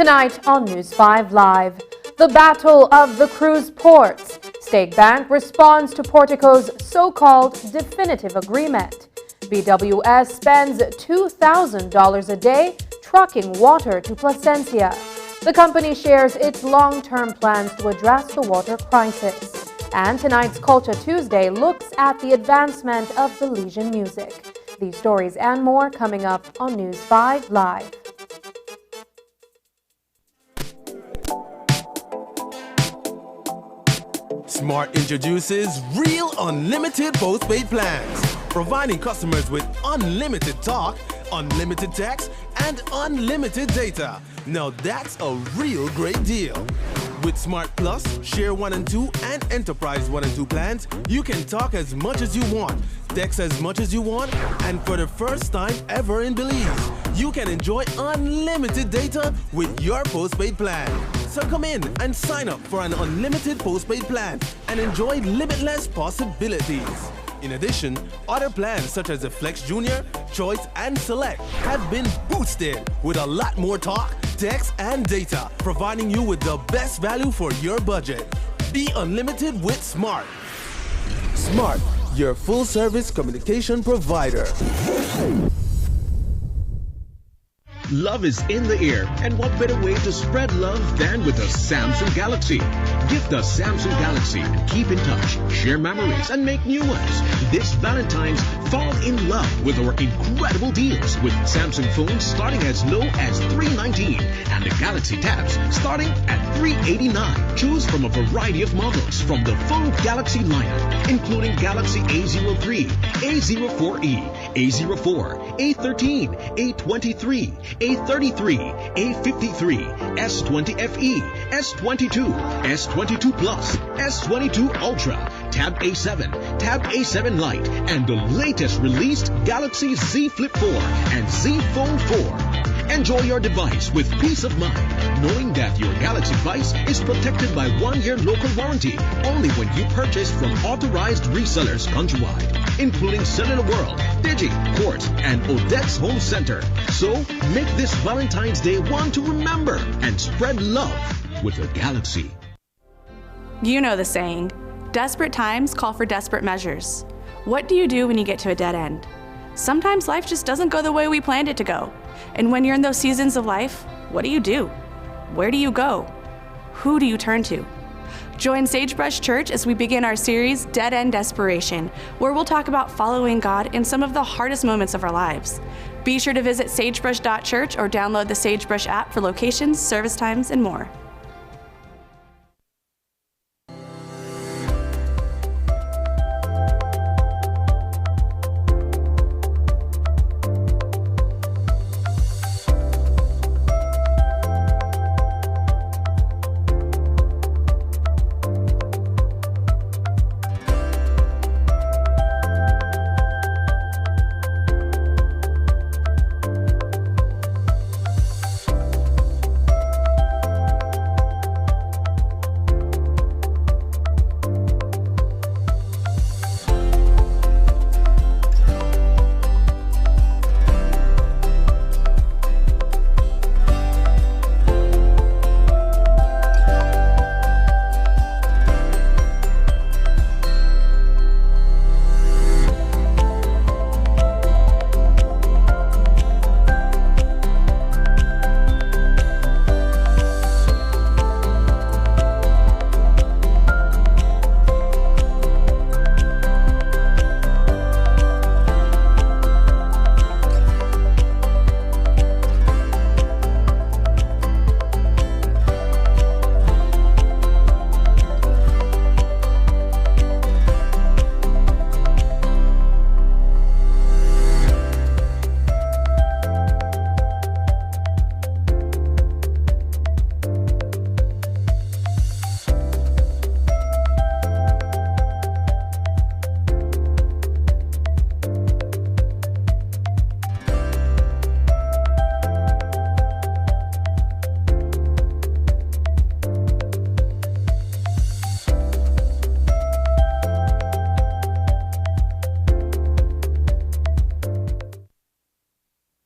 Tonight on News 5 Live, the Battle of the Cruise Ports. State Bank responds to Portico's so-called definitive agreement. BWS spends $2,000 a day trucking water to Placencia. The company shares its long-term plans to address the water crisis. And tonight's Culture Tuesday looks at the advancement of Belizean music. These stories and more coming up on News 5 Live. Smart introduces Real Unlimited Postpaid Plans, providing customers with unlimited talk, unlimited text, and unlimited data. Now that's a real great deal. With Smart Plus, Share 1 and 2, and Enterprise 1 and 2 plans, you can talk as much as you want, text as much as you want, and for the first time ever in Belize, you can enjoy unlimited data with your postpaid plan. So come in and sign up for an unlimited postpaid plan and enjoy limitless possibilities. In addition, other plans such as the Flex Junior, Choice, and Select have been boosted with a lot more talk, text, and data, providing you with the best value for your budget. Be unlimited with Smart. Smart, your full-service communication provider. Love is in the air, and what better way to spread love than with a Samsung Galaxy? Gift the Samsung Galaxy and keep in touch, share memories, and make new ones. This Valentine's, fall in love with our incredible deals with Samsung phones starting as low as $319 and the Galaxy Tabs starting at $389. Choose from a variety of models from the full Galaxy lineup, including Galaxy A03, A04e, A04, A13, A23, A33, A53, S20 FE, S22, S22 Plus, S22 Ultra, Tab A7, Tab A7 Lite, and the latest released Galaxy Z Flip 4 and Z Fold 4. Enjoy your device with peace of mind, knowing that your Galaxy device is protected by 1-year local warranty only when you purchase from authorized resellers countrywide, including Cellular World, Digi, Quartz, and Odette's Home Center. So make this Valentine's Day one to remember and spread love with your Galaxy. You know the saying, desperate times call for desperate measures. What do you do when you get to a dead end? Sometimes life just doesn't go the way we planned it to go. And when you're in those seasons of life, what do? Where do you go? Who do you turn to? Join Sagebrush Church as we begin our series, Dead End Desperation, where we'll talk about following God in some of the hardest moments of our lives. Be sure to visit sagebrush.church or download the Sagebrush app for locations, service times, and more.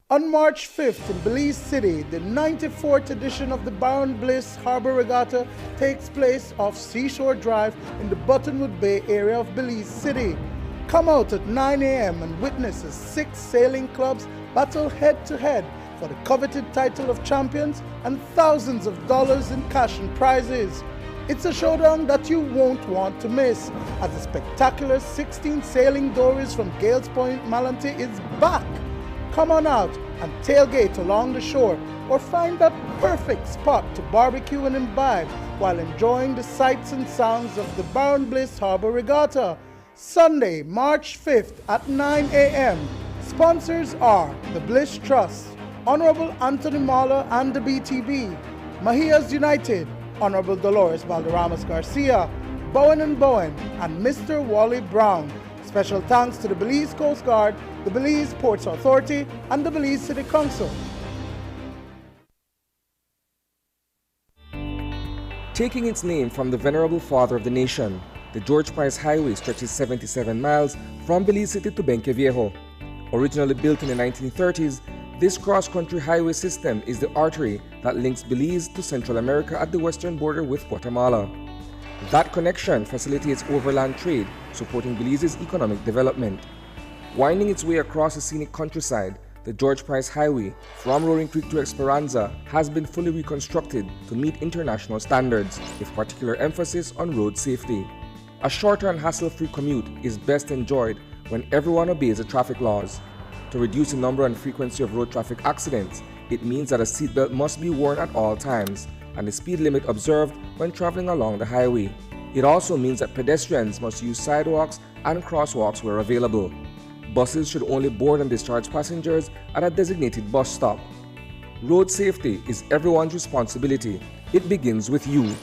On March 5th in Belize City, the 94th edition of the Baron Bliss Harbor Regatta takes place off Seashore Drive in the Buttonwood Bay area of Belize City. Come out at 9 a.m. and witness as 6 sailing clubs battle head-to-head for the coveted title of champions and thousands of dollars in cash and prizes. It's a showdown that you won't want to miss, as the spectacular 16 sailing dories from Gales Point, Malante is back. Come on out and tailgate along the shore, or find that perfect spot to barbecue and imbibe while enjoying the sights and sounds of the Baron Bliss Harbor Regatta. Sunday, March 5th at 9 a.m. Sponsors are the Bliss Trust, Honorable Anthony Mahler and the BTB, Mahias United, Honorable Dolores Valderramas Garcia, Bowen & Bowen, and Mr. Wally Brown. Special thanks to the Belize Coast Guard, the Belize Ports Authority, and the Belize City Council. Taking its name from the venerable father of the nation, the George Price Highway stretches 77 miles from Belize City to Benqueviejo. Originally built in the 1930s, this cross-country highway system is the artery that links Belize to Central America at the western border with Guatemala. That connection facilitates overland trade, supporting Belize's economic development. Winding its way across the scenic countryside, the George Price Highway from Roaring Creek to Esperanza has been fully reconstructed to meet international standards, with particular emphasis on road safety. A shorter and hassle-free commute is best enjoyed when everyone obeys the traffic laws. To reduce the number and frequency of road traffic accidents, it means that a seatbelt must be worn at all times and the speed limit observed when traveling along the highway. It also means that pedestrians must use sidewalks and crosswalks where available. Buses should only board and discharge passengers at a designated bus stop. Road safety is everyone's responsibility. It begins with you.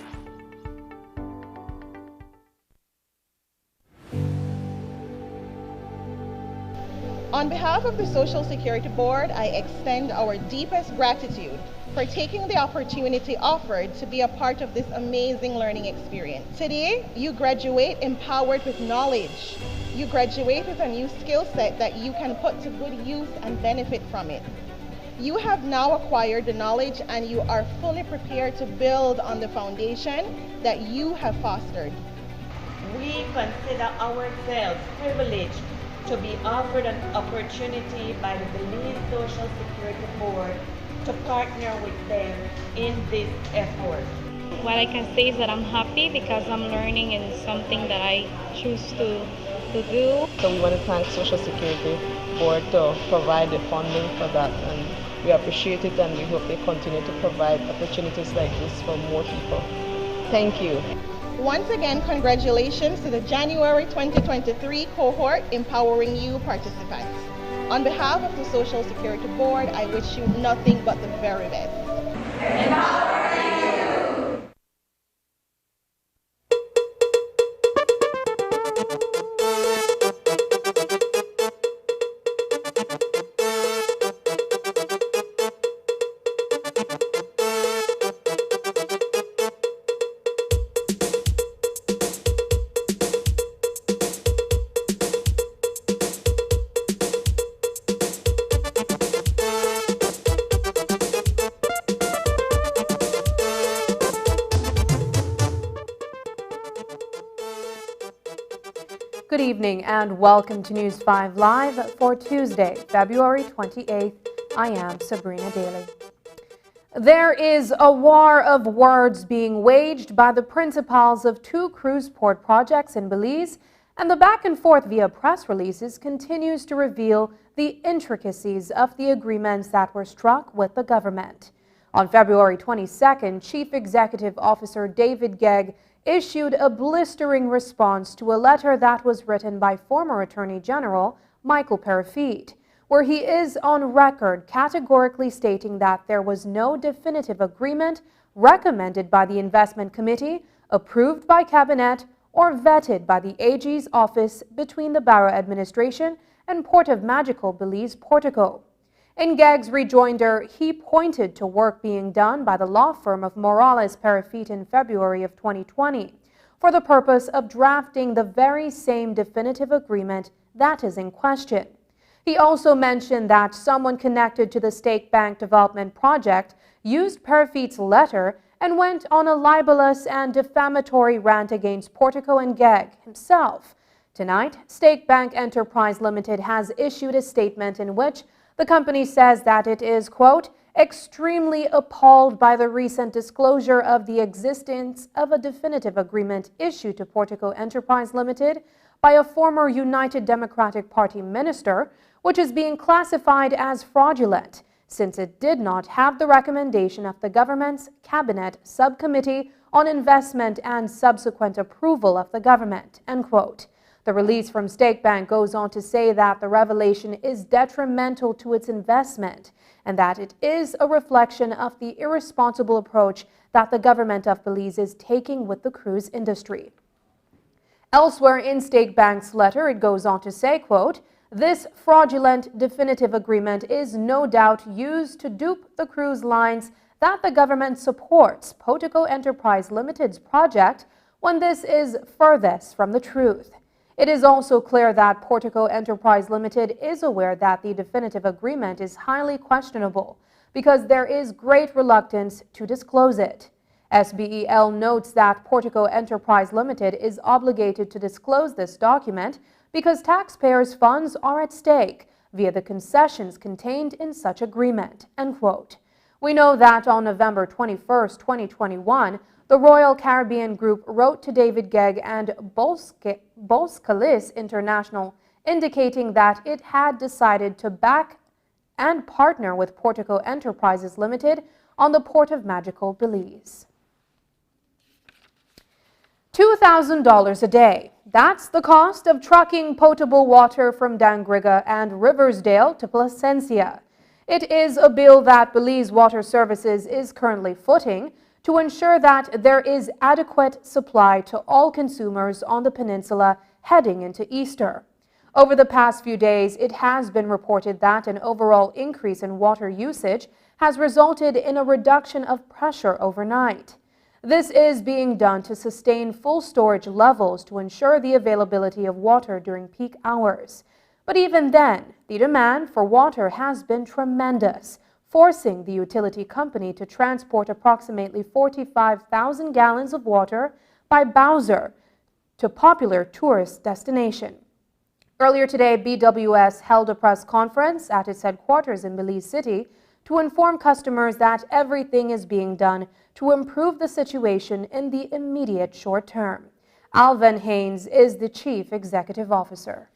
On behalf of the Social Security Board, I extend our deepest gratitude for taking the opportunity offered to be a part of this amazing learning experience. Today, you graduate empowered with knowledge. You graduate with a new skill set that you can put to good use and benefit from it. You have now acquired the knowledge and you are fully prepared to build on the foundation that you have fostered. We consider ourselves privileged to be offered an opportunity by the Belize Social Security Board to partner with them in this effort. What I can say is that I'm happy because I'm learning in something that I choose to do. So we want to thank Social Security Board to provide the funding for that, and we appreciate it, and we hope they continue to provide opportunities like this for more people. Thank you. Once again, congratulations to the January 2023 cohort Empowering You participants. On behalf of the Social Security Board, I wish you nothing but the very best. Good evening and welcome to News 5 Live for Tuesday, February 28th. I am Sabrina Daly. There is a war of words being waged by the principals of two cruise port projects in Belize, and the back and forth via press releases continues to reveal the intricacies of the agreements that were struck with the government. On February 22nd, Chief Executive Officer David Gegg issued a blistering response to a letter that was written by former Attorney General Michael Parafit, where he is on record categorically stating that there was no definitive agreement recommended by the Investment Committee, approved by Cabinet, or vetted by the AG's office between the Barrow administration and Port of Magical Belize Portico. In Gegg's rejoinder, he pointed to work being done by the law firm of Morales Parafit in February of 2020 for the purpose of drafting the very same definitive agreement that is in question. He also mentioned that someone connected to the Stake Bank development project used Parafit's letter and went on a libelous and defamatory rant against Portico and Gegg himself. Tonight, Stake Bank Enterprise Limited has issued a statement in which the company says that it is, quote, extremely appalled by the recent disclosure of the existence of a definitive agreement issued to Portico Enterprise Limited by a former United Democratic Party minister, which is being classified as fraudulent, since it did not have the recommendation of the government's Cabinet Subcommittee on Investment and subsequent approval of the government, end quote. The release from Stake Bank goes on to say that the revelation is detrimental to its investment and that it is a reflection of the irresponsible approach that the government of Belize is taking with the cruise industry. Elsewhere in Stake Bank's letter, it goes on to say, quote, this fraudulent definitive agreement is no doubt used to dupe the cruise lines that the government supports Portico Enterprise Limited's project when this is furthest from the truth. It is also clear that Portico Enterprise Limited is aware that the definitive agreement is highly questionable because there is great reluctance to disclose it. SBEL notes that Portico Enterprise Limited is obligated to disclose this document because taxpayers' funds are at stake via the concessions contained in such agreement, end quote. We know that on November 21, 2021, the Royal Caribbean Group wrote to David Gegg and Bolskalis International indicating that it had decided to back and partner with Portico Enterprises Limited on the Port of Magical Belize. $2,000 a day. That's the cost of trucking potable water from Dangriga and Riversdale to Placencia. It is a bill that Belize Water Services is currently footing to ensure that there is adequate supply to all consumers on the peninsula heading into Easter. Over the past few days, it has been reported that an overall increase in water usage has resulted in a reduction of pressure overnight. This is being done to sustain full storage levels to ensure the availability of water during peak hours. But even then, the demand for water has been tremendous, forcing the utility company to transport approximately 45,000 gallons of water by Bowser to popular tourist destination. Earlier today, BWS held a press conference at its headquarters in Belize City to inform customers that everything is being done to improve the situation in the immediate short term. Alvin Haynes is the Chief Executive Officer.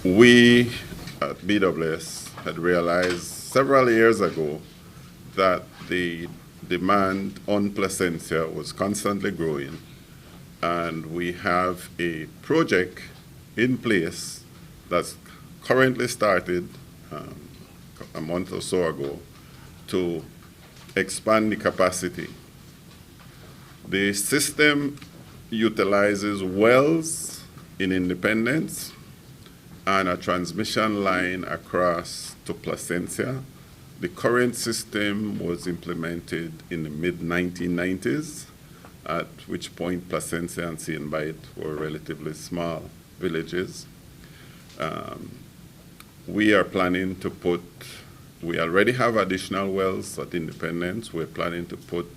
We at BWS had realized several years ago that the demand on Placencia was constantly growing, and we have a project in place that's currently started a month or so ago to expand the capacity. The system utilizes wells in Independence and a transmission line across to Placencia. The current system was implemented in the mid-1990s, at which point Placencia and St. Bite were relatively small villages. We are planning to put, we already have additional wells at Independence. We're planning to put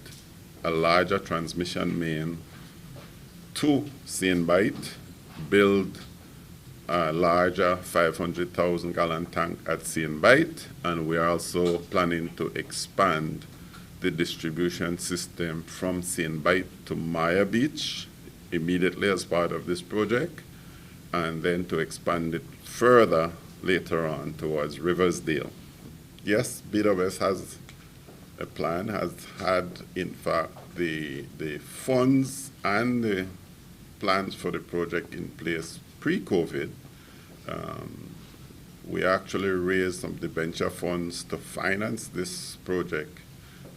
a larger transmission main to St. Bite, build a larger 500,000 gallon tank at St. Bite, and we're also planning to expand the distribution system from St. Bite to Maya Beach immediately as part of this project, and then to expand it further later on towards Riversdale. Yes, BWS has a plan, has had in fact the funds and the plans for the project in place pre-COVID. We actually raised some debenture funds to finance this project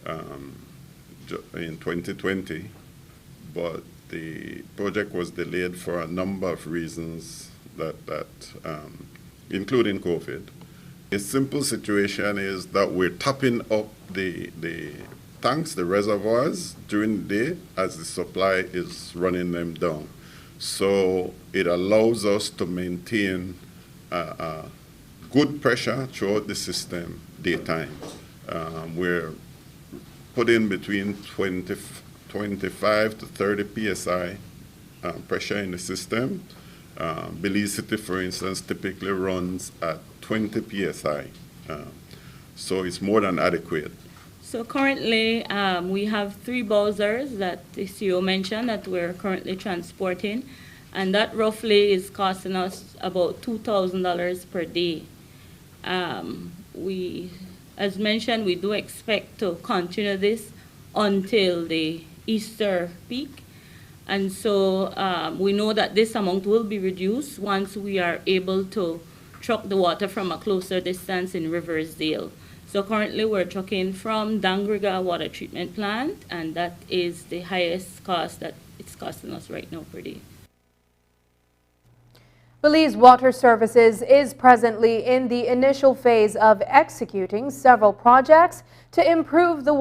in 2020, but the project was delayed for a number of reasons that including COVID. A simple situation is that we're topping up the tanks, the reservoirs, during the day as the supply is running them down. So it allows us to maintain good pressure throughout the system daytime. We're putting between 25 to 30 psi pressure in the system. Belize City, for instance, typically runs at 20 psi. So it's more than adequate. So currently, we have 3 Bowsers that the CEO mentioned that we're currently transporting, and that roughly is costing us about $2,000 per day. As mentioned, we do expect to continue this until the Easter peak. And so we know that this amount will be reduced once we are able to truck the water from a closer distance in Riversdale. So currently we're trucking from Dangriga Water Treatment Plant, and that is the highest cost that it's costing us right now per day. Belize Water Services is presently in the initial phase of executing several projects to improve the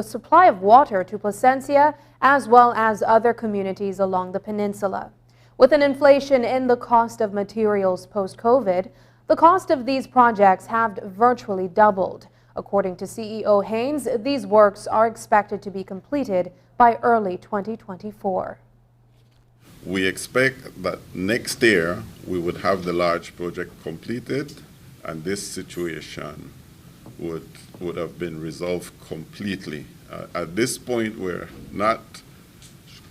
supply of water to Placencia as well as other communities along the peninsula. With an inflation in the cost of materials post-COVID, the cost of these projects have virtually doubled. According to CEO Haynes, these works are expected to be completed by early 2024. We expect that next year we would have the large project completed, and this situation would have been resolved completely. At this point, we're not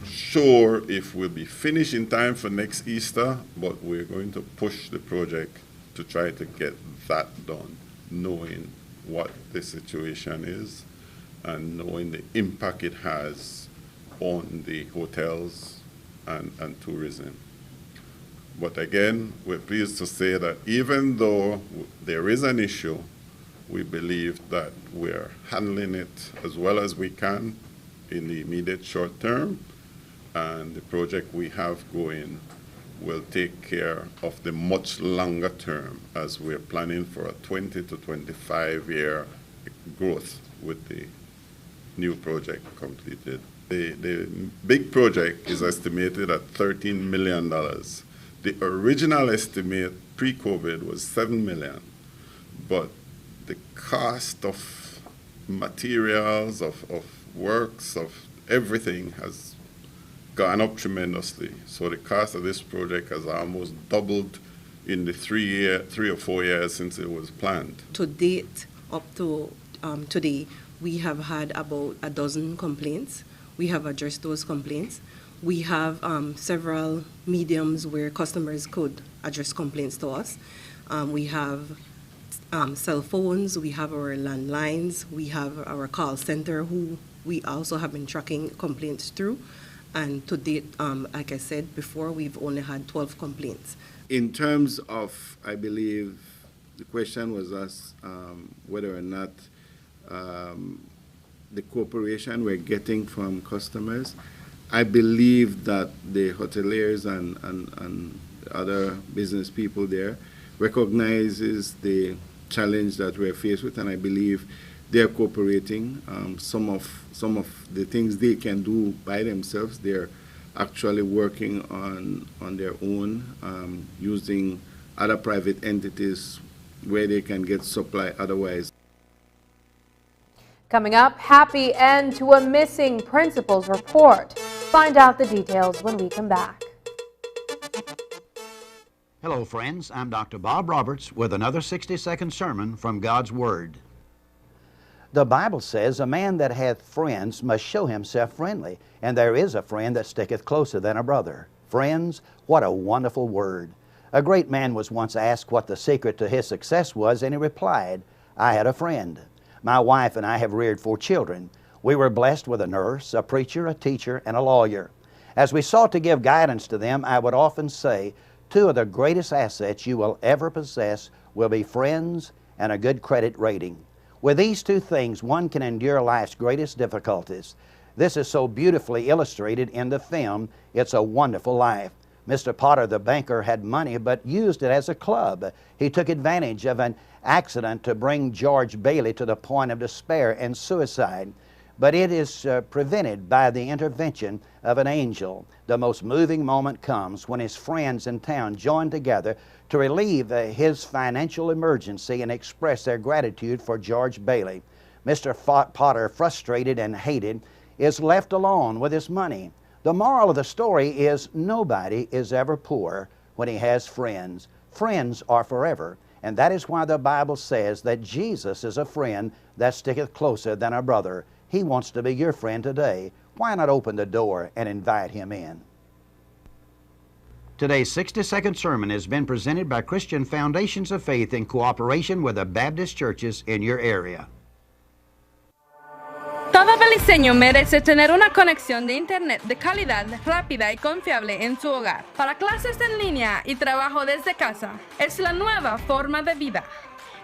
sure if we'll be finished in time for next Easter, but we're going to push the project to try to get that done, knowing what the situation is and knowing the impact it has on the hotels and tourism. But again, we're pleased to say that even though there is an issue, we believe that we're handling it as well as we can in the immediate short term, and the project we have going will take care of the much longer term as we're planning for a 20 to 25 year growth with the new project completed. The big project is estimated at $13 million. The original estimate pre-COVID was $7 million, but the cost of materials, of works, of everything has gone up tremendously. So the cost of this project has almost doubled in the 3 or 4 years since it was planned. To date, up to today, we have had about a dozen complaints. We have addressed those complaints. We have several mediums where customers could address complaints to us. We have cell phones, we have our landlines, we have our call center who we also have been tracking complaints through. And to date, like I said before, we've only had 12 complaints. In terms of, I believe, the question was asked whether or not the cooperation we're getting from customers. I believe that the hoteliers and other business people there recognizes the challenge that we're faced with, and I believe they're cooperating. Some of the things they can do by themselves, they're actually working on their own, using other private entities where they can get supply otherwise. Coming up, happy end to a missing principal's report. Find out the details when we come back. Hello, friends. I'm Dr. Bob Roberts with another 60-second sermon from God's Word. The Bible says, "A man that hath friends must show himself friendly, and there is a friend that sticketh closer than a brother." Friends, what a wonderful word. A great man was once asked what the secret to his success was, and he replied, "I had a friend." My wife and I have reared 4 children. We were blessed with a nurse, a preacher, a teacher, and a lawyer. As we sought to give guidance to them, I would often say, 2 of the greatest assets you will ever possess will be friends and a good credit rating. With these 2 things, one can endure life's greatest difficulties. This is so beautifully illustrated in the film, It's a Wonderful Life. Mr. Potter, the banker, had money but used it as a club. He took advantage of an accident to bring George Bailey to the point of despair and suicide. But it is prevented by the intervention of an angel. The most moving moment comes when his friends in town join together to relieve his financial emergency and express their gratitude for George Bailey. Mr. Potter, frustrated and hated, is left alone with his money. The moral of the story is nobody is ever poor when he has friends. Friends are forever, and that is why the Bible says that Jesus is a friend that sticketh closer than a brother. He wants to be your friend today. Why not open the door and invite him in? Today's 60-second sermon has been presented by Christian Foundations of Faith in cooperation with the Baptist churches in your area. Todo beliceño merece tener una conexión de internet de calidad, rápida y confiable en su hogar. Para clases en línea y trabajo desde casa, es la nueva forma de vida.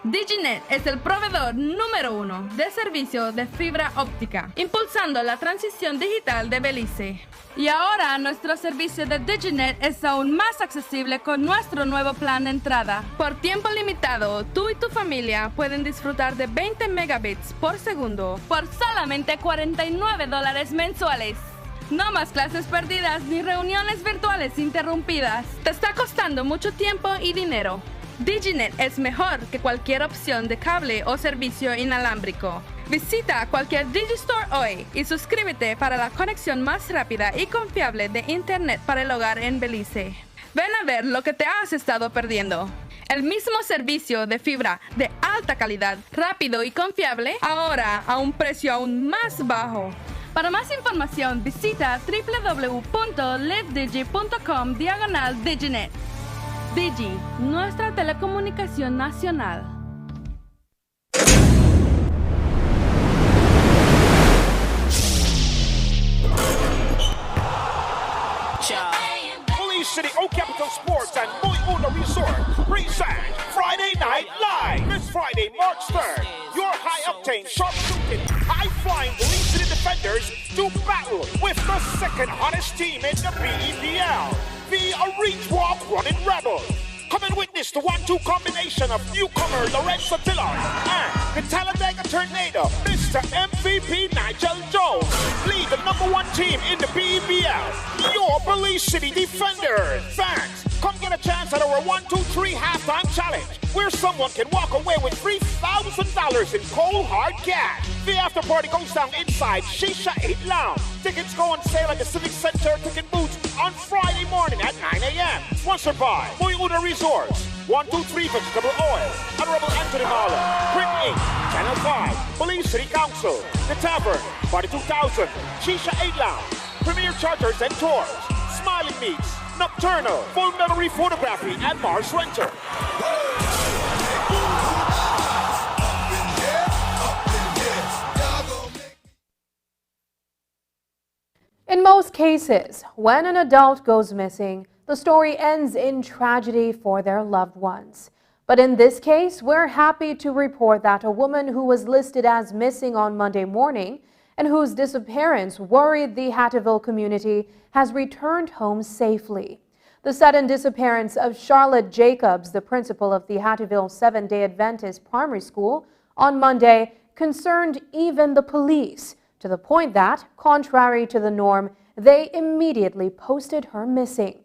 DigiNet es el proveedor número 1 de servicio de fibra óptica, impulsando la transición digital de Belice. Y ahora nuestro servicio de DigiNet es aún más accesible con nuestro nuevo plan de entrada. Por tiempo limitado, tú y tu familia pueden disfrutar de 20 megabits por segundo por solamente $49 mensuales. No más clases perdidas ni reuniones virtuales interrumpidas. Te está costando mucho tiempo y dinero. DigiNet es mejor que cualquier opción de cable o servicio inalámbrico. Visita cualquier Digistore hoy y suscríbete para la conexión más rápida y confiable de Internet para el hogar en Belice. Ven a ver lo que te has estado perdiendo. El mismo servicio de fibra de alta calidad, rápido y confiable, ahora a un precio aún más bajo. Para más información, visita www.livedigi.com/DigiNet. Digi, nuestra telecomunicación nacional. Police City O Capital Sports and Muy Una Resort present Friday Night Live. This Friday, March 3rd, your high-octane, sharp-shooting, high-flying Police City defenders to battle with the second hottest team in the BEPL. The a reach walk running rebel. Come and witness the 1-2 combination of newcomer Lorenzo Dillon and the Talladega Tornado, Mr. MVP Nigel Jones. Lead the #1 team in the BBL, your Belize City Defenders. Fans, come get a chance at our 1-2-3 halftime challenge, where someone can walk away with $3,000 in cold hard cash. The after party goes down inside Shisha 8 Lounge. Tickets go on sale at the Civic Center ticket booths on Friday morning at 9 a.m. Sponsored by Muyuna Resorts, 1-2-3 Vegetable Oil, Honorable Anthony Marlowe, Print Inc., Channel 5, Belize City Council, The Tavern, Party 2000, Shisha 8 Lounge, Premier Charters and Tours, Smiling Meats, Nocturnal, Full Memory Photography, and Mars Renter. In most cases, when an adult goes missing, the story ends in tragedy for their loved ones. But in this case, we're happy to report that a woman who was listed as missing on Monday morning and whose disappearance worried the Hattieville community has returned home safely. The sudden disappearance of Charlotte Jacobs, the principal of the Hattieville Seventh-day Adventist Primary School, on Monday concerned even the police, to the point that, contrary to the norm, they immediately posted her missing.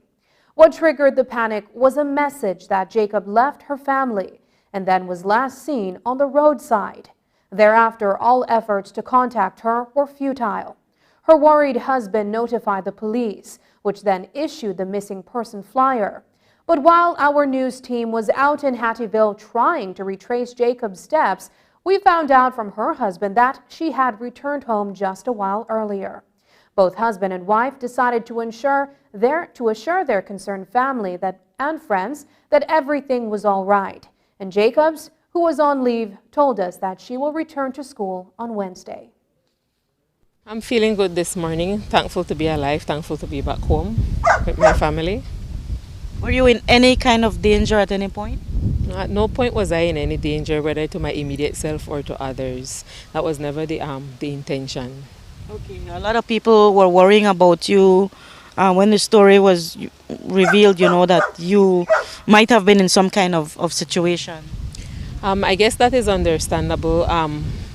What triggered the panic was a message that Jacob left her family and then was last seen on the roadside. Thereafter, all efforts to contact her were futile. Her worried husband notified the police, which then issued the missing person flyer. But while our news team was out in Hattieville trying to retrace Jacob's steps, we found out from her husband that she had returned home just a while earlier. Both husband and wife decided to assure their concerned family and friends that everything was all right. And Jacobs, who was on leave, told us that she will return to school on Wednesday. I'm feeling good this morning, thankful to be alive, thankful to be back home with my family. Were you in any kind of danger at any point? At no point was I in any danger, whether to my immediate self or to others. That was never the intention. Okay, a lot of people were worrying about you when the story was revealed, that you might have been in some kind of situation. I guess that is understandable.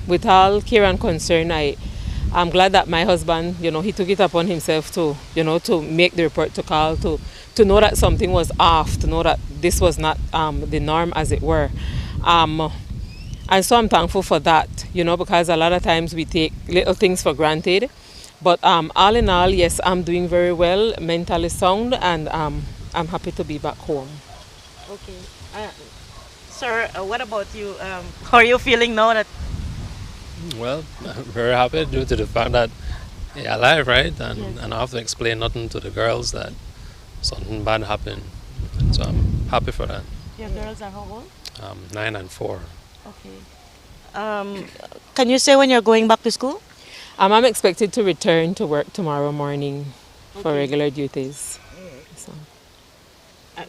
With all care and concern, I'm glad that my husband, he took it upon himself to, to make the report, to call, to know that something was off, to know that this was not the norm, as it were. And so I'm thankful for that, because a lot of times we take little things for granted. But all in all, yes, I'm doing very well, mentally sound, and I'm happy to be back home. Okay. Sir, what about you? How are you feeling now that... Well, I'm very happy due to the fact that you're alive, right? And I have to explain nothing to the girls that something bad happened. So I'm happy for that. Your girls are how old? 9 and 4. Okay. Can you say when you're going back to school? I'm expected to return to work tomorrow morning for regular duties. So.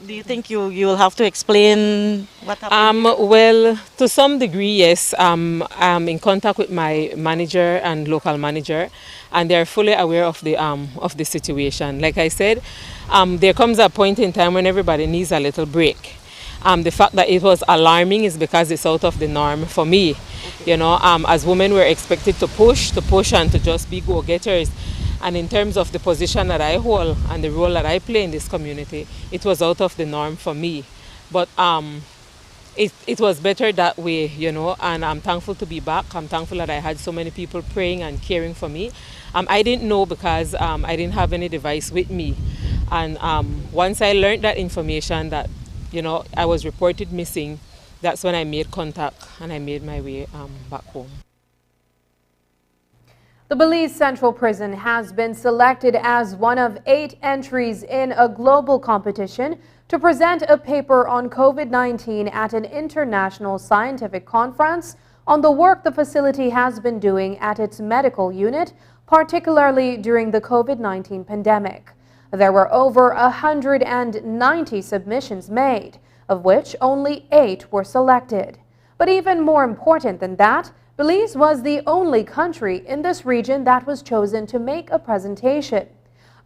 Do you think you will have to explain what happened? Well, to some degree, yes. I'm in contact with my manager and local manager, and they're fully aware of the situation. Like I said, there comes a point in time when everybody needs a little break. The fact that it was alarming is because it's out of the norm for me. As women, we're expected to push and to just be go-getters. And in terms of the position that I hold and the role that I play in this community, it was out of the norm for me. But it was better that way, and I'm thankful to be back. I'm thankful that I had so many people praying and caring for me. I didn't know because I didn't have any device with me. And once I learned that information that, I was reported missing, that's when I made contact and I made my way back home. The Belize Central Prison has been selected as one of 8 entries in a global competition to present a paper on COVID-19 at an international scientific conference on the work the facility has been doing at its medical unit, particularly during the COVID-19 pandemic. There were over 190 submissions made, of which only 8 were selected. But even more important than that, Belize was the only country in this region that was chosen to make a presentation.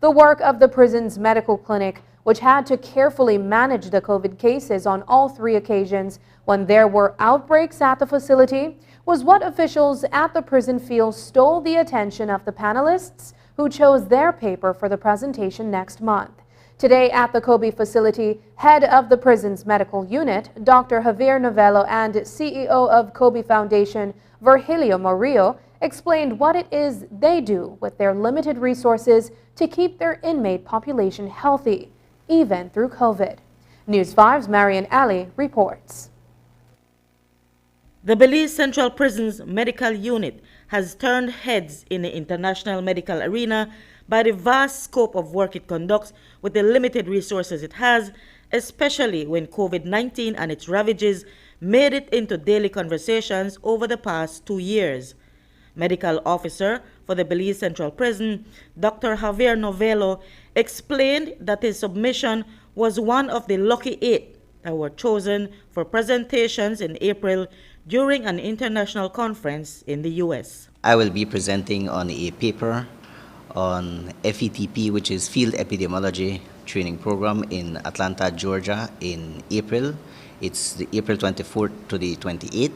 the work of the prison's medical clinic, which had to carefully manage the COVID cases on all 3 occasions when there were outbreaks at the facility, was what officials at the prison feel stole the attention of the panelists who chose their paper for the presentation next month. Today at the Kobe facility, head of the prison's medical unit, Dr. Javier Novello, and CEO of Kobe Foundation, Virgilio Murillo, explained what it is they do with their limited resources to keep their inmate population healthy, even through COVID. News 5's Marian Ali reports. The Belize Central Prison's medical unit has turned heads in the international medical arena by the vast scope of work it conducts with the limited resources it has, especially when COVID-19 and its ravages made it into daily conversations over the past 2 years. Medical officer for the Belize Central Prison, Dr. Javier Novello, explained that his submission was one of the lucky 8 that were chosen for presentations in April during an international conference in the U.S. I will be presenting on a paper on FETP, which is Field Epidemiology Training Program in Atlanta, Georgia in April. It's the April 24th to the 28th.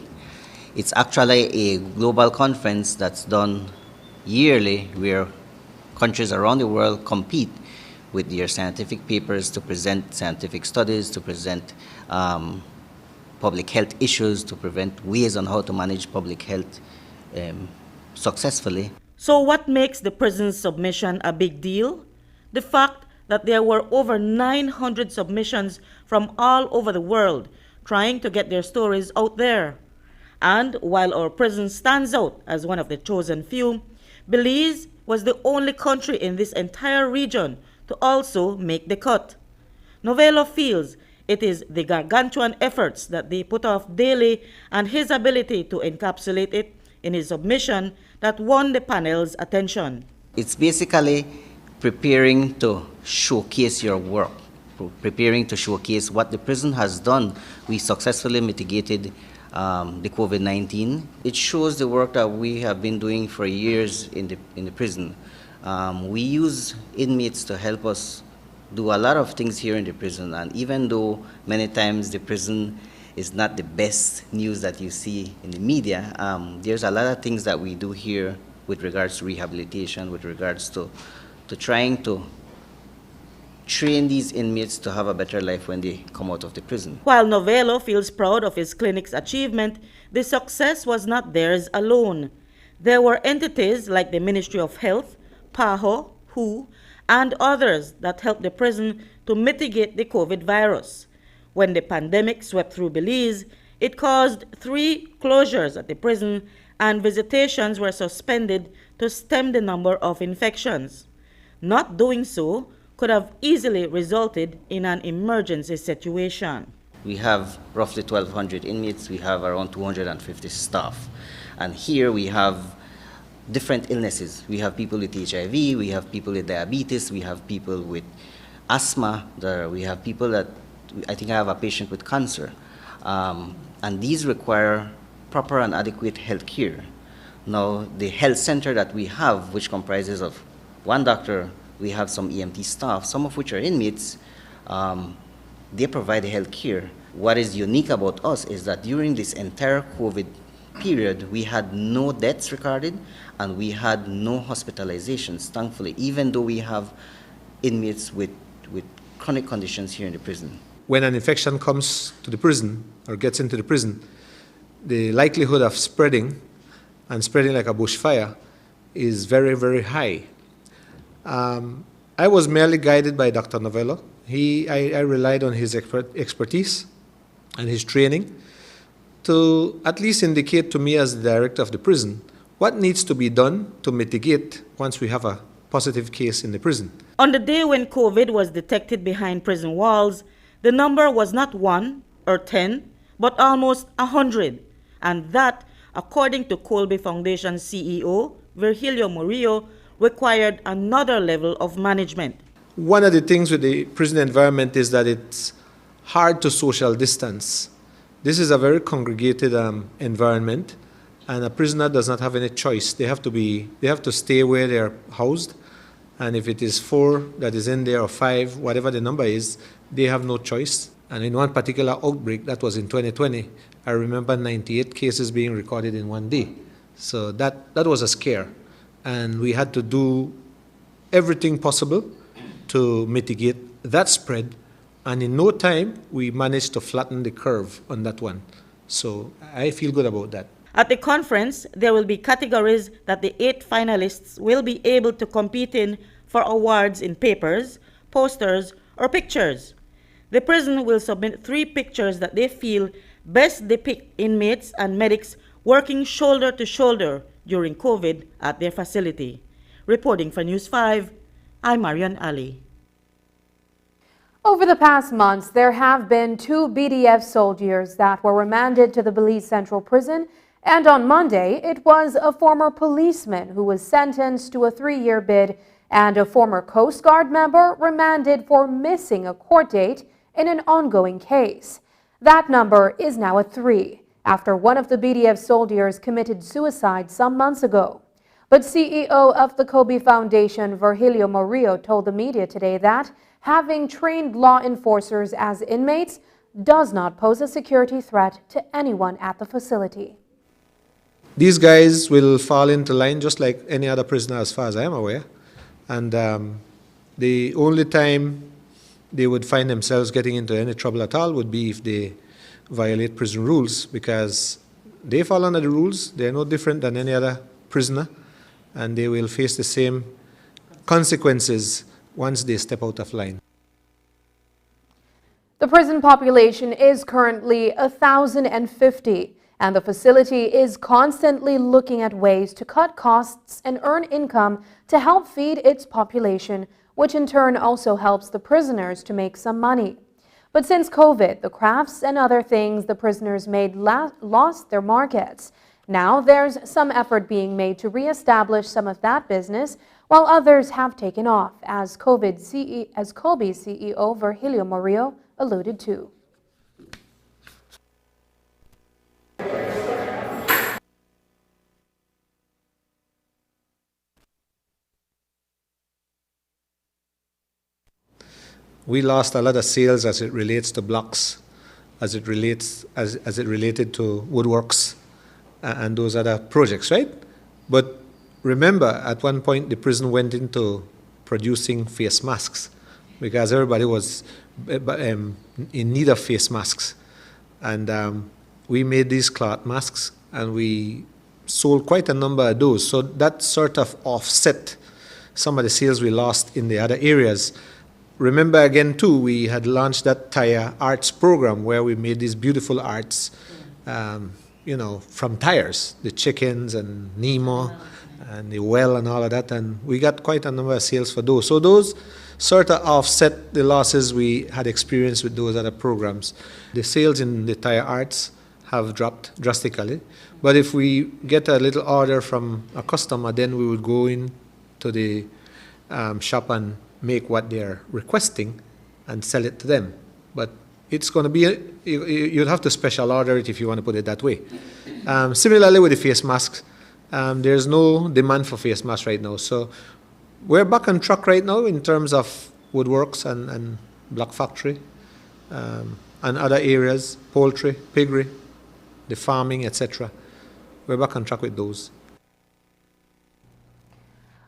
It's actually a global conference that's done yearly where countries around the world compete with their scientific papers to present scientific studies, to present public health issues, to prevent ways on how to manage public health successfully. So what makes the prison's submission a big deal? The fact that there were over 900 submissions from all over the world trying to get their stories out there. And while our prison stands out as one of the chosen few, Belize was the only country in this entire region to also make the cut. Novello feels it is the gargantuan efforts that they put off daily and his ability to encapsulate it in his submission that won the panel's attention. It's basically preparing to showcase your work, preparing to showcase what the prison has done. We successfully mitigated the COVID-19. It shows the work that we have been doing for years in the prison. We use inmates to help us do a lot of things here in the prison, and even though many times the prison is not the best news that you see in the media, there's a lot of things that we do here with regards to rehabilitation, with regards to trying to train these inmates to have a better life when they come out of the prison. While Novello feels proud of his clinic's achievement, the success was not theirs alone. There were entities like the Ministry of Health, PAHO, WHO, and others that helped the prison to mitigate the COVID virus. When the pandemic swept through Belize, it caused 3 closures at the prison and visitations were suspended to stem the number of infections. Not doing so could have easily resulted in an emergency situation. We have roughly 1,200 inmates, we have around 250 staff. And here we have different illnesses. We have people with HIV, we have people with diabetes, we have people with asthma, we have people that, I think I have a patient with cancer. And these require proper and adequate health care. Now, the health center that we have, which comprises of 1 doctor, we have some EMT staff, some of which are inmates, they provide health care. What is unique about us is that during this entire COVID period, we had no deaths recorded and we had no hospitalizations, thankfully, even though we have inmates with chronic conditions here in the prison. When an infection comes to the prison or gets into the prison, the likelihood of spreading and spreading like a bushfire is very, very high. I was merely guided by Dr. Novello. I relied on his expertise and his training to at least indicate to me as the director of the prison what needs to be done to mitigate once we have a positive case in the prison. On the day when COVID was detected behind prison walls, the number was not 1 or 10, but almost 100. And that, according to Kobe Foundation CEO Virgilio Murillo, required another level of management. One of the things with the prison environment is that it's hard to social distance. This is a very congregated environment, and a prisoner does not have any choice. They have to stay where they're housed, And if it is 4 that is in there or 5, whatever the number is, they have no choice. And in one particular outbreak, that was in 2020, I remember 98 cases being recorded in one day. So that was a scare. And we had to do everything possible to mitigate that spread. And in no time, we managed to flatten the curve on that one. So I feel good about that. At the conference, there will be categories that the 8 finalists will be able to compete in for awards in papers, posters, or pictures. The prison will submit 3 pictures that they feel best depict inmates and medics working shoulder to shoulder during COVID at their facility. Reporting for News 5, I'm Marian Ali. Over the past months, there have been 2 BDF soldiers that were remanded to the Belize Central Prison, and on Monday, it was a former policeman who was sentenced to a 3-year bid and a former Coast Guard member remanded for missing a court date in an ongoing case. That number is now at 3, after one of the BDF soldiers committed suicide some months ago. But CEO of the Kobe Foundation, Virgilio Murillo, told the media today that having trained law enforcers as inmates does not pose a security threat to anyone at the facility. These guys will fall into line just like any other prisoner as far as I am aware. And the only time they would find themselves getting into any trouble at all would be if they violate prison rules, because they fall under the rules. They're no different than any other prisoner, and they will face the same consequences once they step out of line. The prison population is currently 1,050. And the facility is constantly looking at ways to cut costs and earn income to help feed its population, which in turn also helps the prisoners to make some money. But since COVID, the crafts and other things the prisoners made lost their markets. Now there's some effort being made to reestablish some of that business, while others have taken off, as Kobe's CEO Virgilio Murillo alluded to. We lost a lot of sales as it relates to blocks, as it related to woodworks and those other projects, right? But remember, at one point the prison went into producing face masks because everybody was in need of face masks. And we made these cloth masks and we sold quite a number of those. So that sort of offset some of the sales we lost in the other areas. Remember again too, we had launched that tire arts program where we made these beautiful arts, from tires, the chickens and Nemo and the well and all of that, and we got quite a number of sales for those. So those sort of offset the losses we had experienced with those other programs. The sales in the tire arts have dropped drastically, but if we get a little order from a customer, then we would go in to the shop and make what they're requesting and sell it to them. But it's going to be, you'll have to special order it if you want to put it that way. Similarly with the face masks, there's no demand for face masks right now. So we're back on track right now in terms of woodworks and block factory and other areas, poultry, piggery, the farming, etc. We're back on track with those.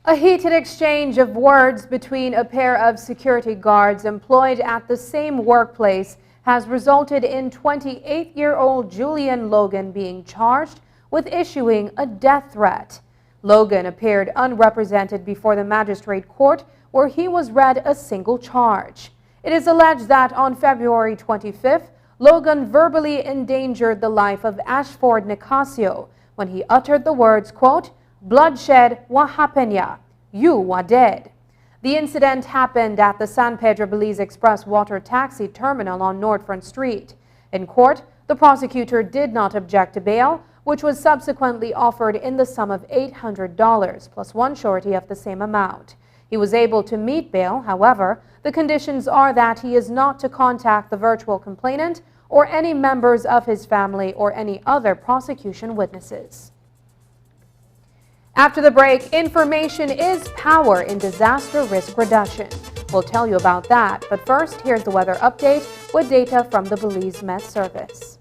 A heated exchange of words between a pair of security guards employed at the same workplace has resulted in 28-year-old Julian Logan being charged with issuing a death threat. Logan appeared unrepresented before the magistrate court, where he was read a single charge. It is alleged that on February 25th, Logan verbally endangered the life of Ashford Nicasio when he uttered the words, quote, "Bloodshed wa hapenya, you wa dead." The incident happened at the San Pedro Belize Express water taxi terminal on Nordfront Street. In court, the prosecutor did not object to bail, which was subsequently offered in the sum of $800 plus one surety of the same amount. He was able to meet bail. However, the conditions are that he is not to contact the virtual complainant or any members of his family or any other prosecution witnesses. After the break, information is power in disaster risk reduction. We'll tell you about that, but first, here's the weather update with data from the Belize Met Service.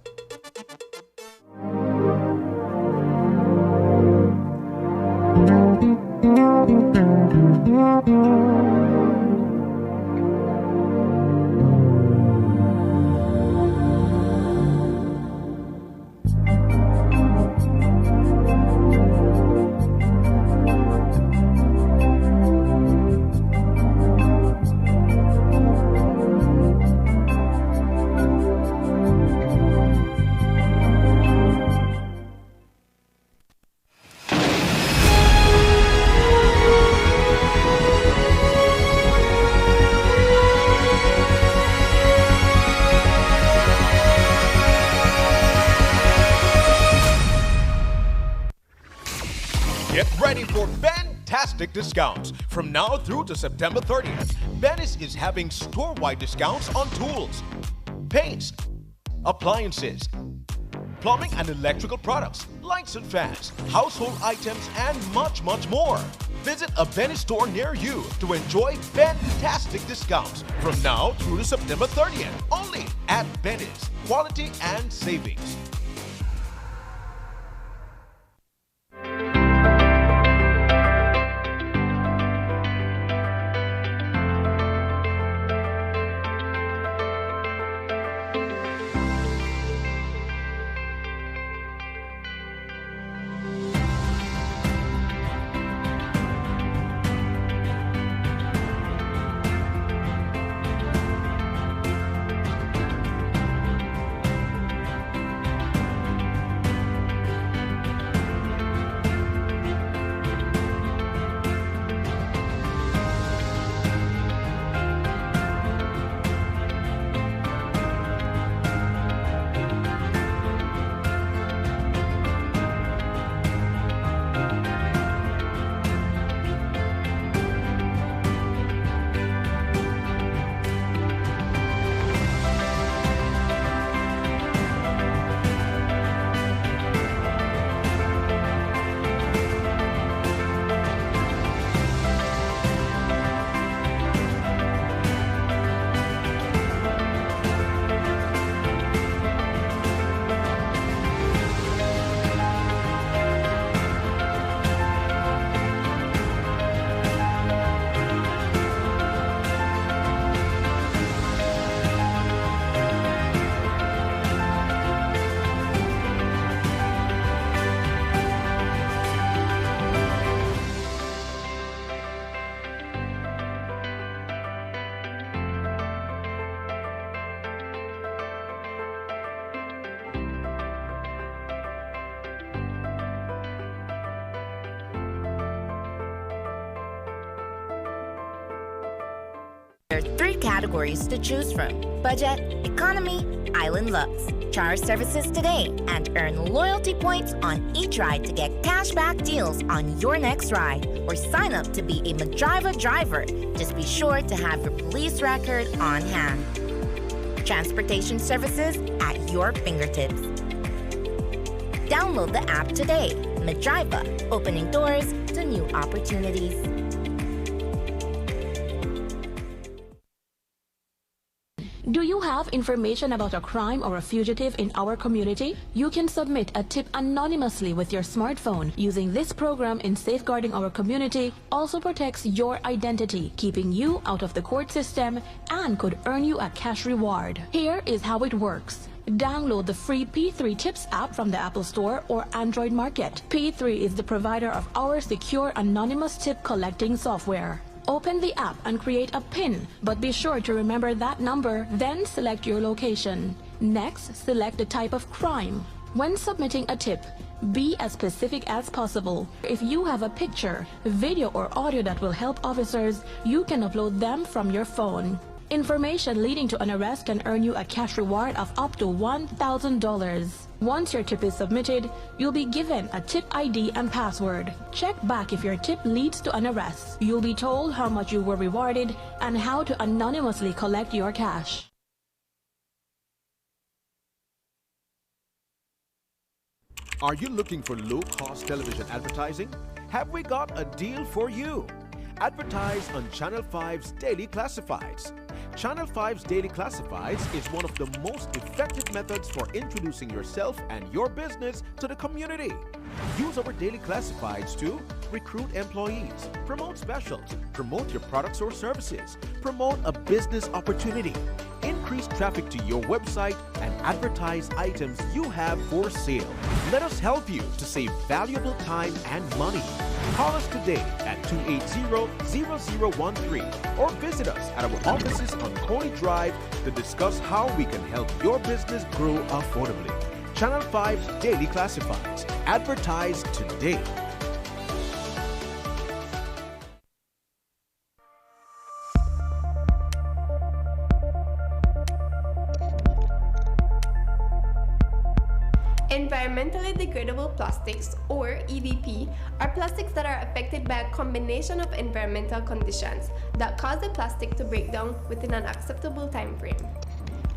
Get ready for fantastic discounts. From now through to September 30th, Venice is having store-wide discounts on tools, paints, appliances, plumbing and electrical products, lights and fans, household items, and much, much more. Visit a Venice store near you to enjoy fantastic discounts from now through to September 30th, only at Venice. Quality and savings. There are 3 categories to choose from: budget, economy, island lux. Try our services today and earn loyalty points on each ride to get cashback deals on your next ride, or sign up to be a Madriva driver. Just be sure to have your police record on hand. Transportation services at your fingertips. Download the app today. Madriva, opening doors to new opportunities. Do you have information about a crime or a fugitive in our community? You can submit a tip anonymously with your smartphone. Using this program in safeguarding our community also protects your identity, keeping you out of the court system, and could earn you a cash reward. Here is how it works. Download the free P3 Tips app from the Apple Store or Android Market. P3 is the provider of our secure anonymous tip collecting software. Open the app and create a PIN, but be sure to remember that number, then select your location. Next, select the type of crime. When submitting a tip, be as specific as possible. If you have a picture, video, or audio that will help officers, you can upload them from your phone. Information leading to an arrest can earn you a cash reward of up to $1,000. Once your tip is submitted, you'll be given a tip ID and password. Check back if your tip leads to an arrest. You'll be told how much you were rewarded and how to anonymously collect your cash. Are you looking for low-cost television advertising? have we got a deal for you? Advertise on Channel 5's Daily Classifieds. Channel 5's Daily Classifieds is one of the most effective methods for introducing yourself and your business to the community. Use our Daily Classifieds to recruit employees, promote specials, promote your products or services, promote a business opportunity, increase traffic to your website, and advertise items you have for sale. Let us help you to save valuable time and money. Call us today at 280-0013 or visit us at our offices on Coney Drive to discuss how we can help your business grow affordably. Channel 5's Daily Classifieds. Advertise today. Environmentally degradable plastics, or EDP, are plastics that are affected by a combination of environmental conditions that cause the plastic to break down within an acceptable time frame.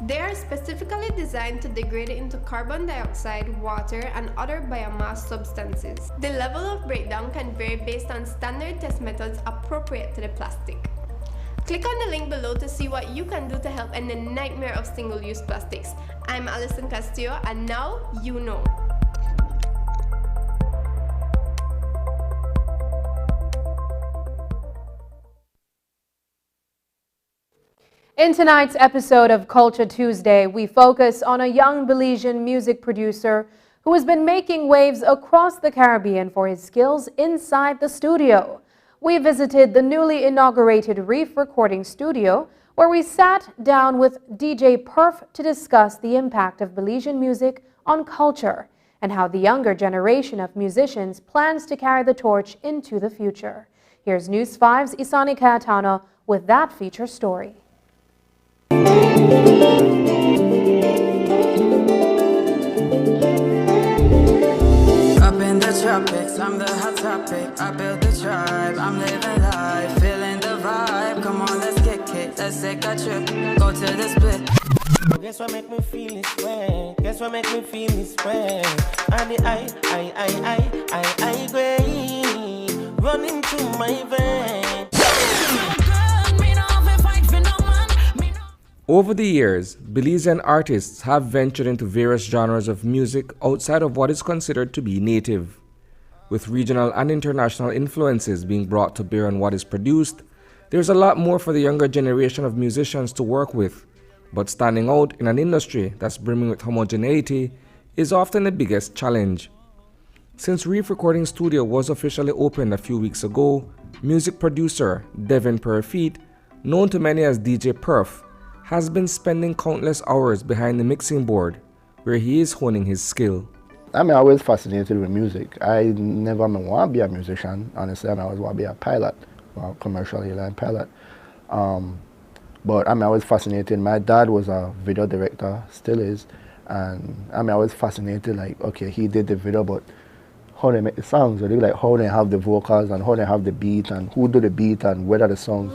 They are specifically designed to degrade into carbon dioxide, water, and other biomass substances. The level of breakdown can vary based on standard test methods appropriate to the plastic. Click on the link below to see what you can do to help end the nightmare of single-use plastics. I'm Alison Castillo, and now you know. In tonight's episode of Culture Tuesday, we focus on a young Belizean music producer who has been making waves across the Caribbean for his skills inside the studio. We visited the newly inaugurated Reef Recording Studio, where we sat down with DJ Perf to discuss the impact of Belizean music on culture and how the younger generation of musicians plans to carry the torch into the future. Here's News 5's Isani Kayatano with that feature story. Up in the tropics, I'm the hot topic. I built the tribe, I'm living life, feeling the vibe. Come on, let's kick it, let's take a trip, go to the split. Guess what make me feel this way? Guess what make me feel this way? And the I grey running through my veins. Over the years, Belizean artists have ventured into various genres of music outside of what is considered to be native. With regional and international influences being brought to bear on what is produced, there's a lot more for the younger generation of musicians to work with, but standing out in an industry that's brimming with homogeneity is often the biggest challenge. Since Reef Recording Studio was officially opened a few weeks ago, music producer Devin Perfeet, known to many as DJ Perf, has been spending countless hours behind the mixing board, where he is honing his skill. I'm always fascinated with music. I never want to be a musician, honestly. I always want to be a pilot, a commercial airline pilot. But I'm always fascinated. My dad was a video director, still is, and I'm always fascinated, like, okay, he did the video, but how they make the songs, or like how they have the vocals and how they have the beat and who do the beat and whether the songs.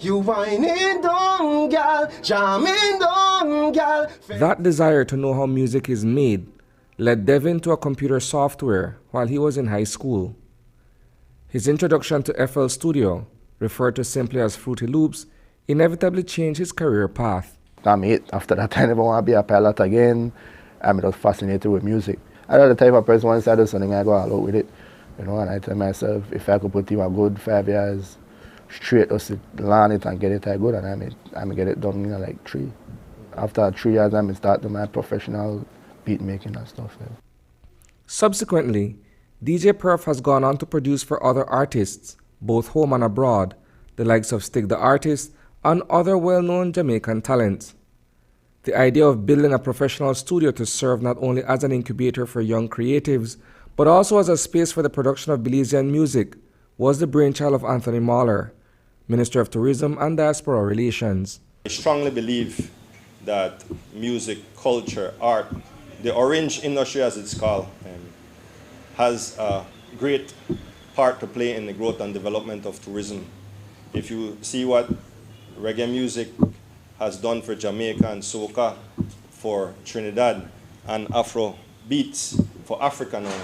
You whining down, gal, jamming down, gal. That desire to know how music is made led Devin to a computer software while he was in high school. His introduction to FL Studio, referred to simply as Fruity Loops, inevitably changed his career path. I'm it. After that, I never want to be a pilot again. I'm just fascinated with music. I'm not the type of person, once I do something, I go all out with it. You know, and I tell myself, if I could put in a good 5 years straight to learn it and get it good, and I'm get it done in like 3. After 3 years, I'm start my professional beat making and stuff. Yeah. Subsequently, DJ Perf has gone on to produce for other artists, both home and abroad, the likes of Stig the Artist and other well-known Jamaican talents. The idea of building a professional studio to serve not only as an incubator for young creatives, but also as a space for the production of Belizean music was the brainchild of Anthony Mahler, Minister of Tourism and Diaspora Relations. I strongly believe that music, culture, art, the orange industry as it's called, has a great part to play in the growth and development of tourism. If you see what reggae music has done for Jamaica and soca for Trinidad and Afro beats for Africa now,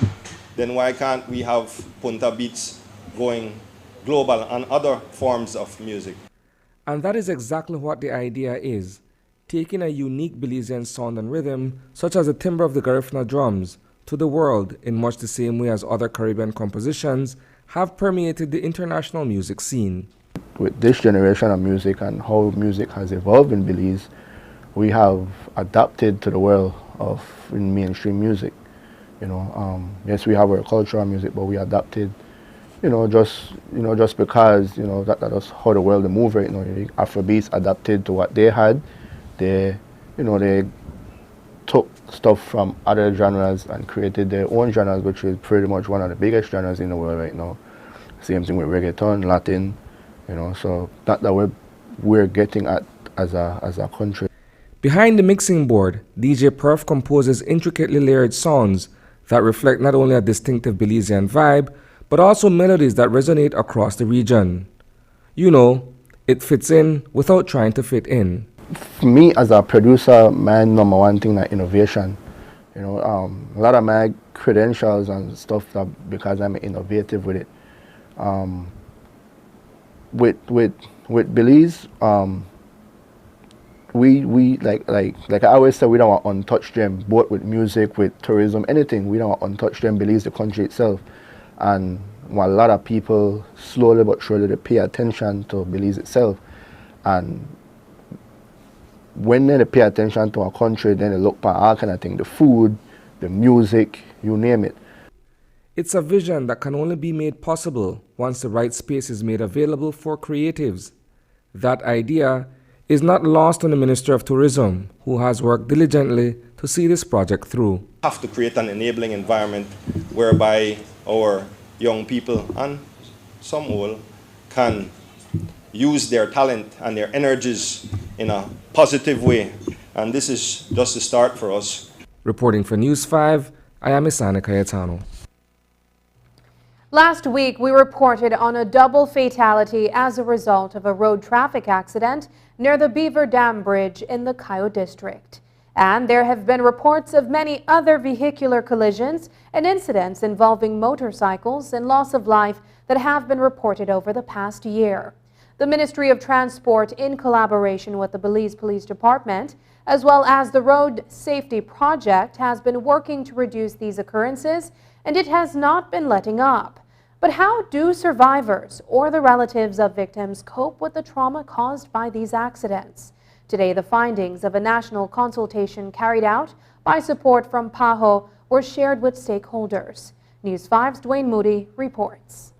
then why can't we have Punta Beats going global and other forms of music? And that is exactly what the idea is, taking a unique Belizean sound and rhythm, such as the timbre of the Garifuna drums, to the world in much the same way as other Caribbean compositions have permeated the international music scene. With this generation of music and how music has evolved in Belize, we have adapted to the world of in mainstream music. Yes, we have our cultural music, but we adapted. Just because that's how the world moves right now. Afrobeats adapted to what they had. They took stuff from other genres and created their own genres, which is pretty much one of the biggest genres in the world right now. Same thing with reggaeton, Latin. So that we're getting at as a country. Behind the mixing board, DJ Perf composes intricately layered sounds that reflect not only a distinctive Belizean vibe, but also melodies that resonate across the region. It fits in without trying to fit in. For me as a producer, my number one thing is innovation. A lot of my credentials and stuff that because I'm innovative with it. With Belize, we like I always say, we don't want untouched gem, both with music, with tourism, anything. We don't want untouched gem. Belize, the country itself, and a lot of people slowly but surely they pay attention to Belize itself, and when they pay attention to a country, then they look for all kind of things, the food, the music, you name it. It's a vision that can only be made possible once the right space is made available for creatives. That idea is not lost on the Minister of Tourism, who has worked diligently to see this project through. We have to create an enabling environment whereby our young people and some old can use their talent and their energies in a positive way. And this is just the start for us. Reporting for News 5, I am Isana Cayetano. Last week, we reported on a double fatality as a result of a road traffic accident near the Beaver Dam Bridge in the Cayo district. And there have been reports of many other vehicular collisions and incidents involving motorcycles and loss of life that have been reported over the past year. The Ministry of Transport, in collaboration with the Belize Police Department, as well as the Road Safety Project, has been working to reduce these occurrences, and it has not been letting up. But how do survivors or the relatives of victims cope with the trauma caused by these accidents? Today, the findings of a national consultation carried out by support from PAHO were shared with stakeholders. News 5's Dwayne Moody reports.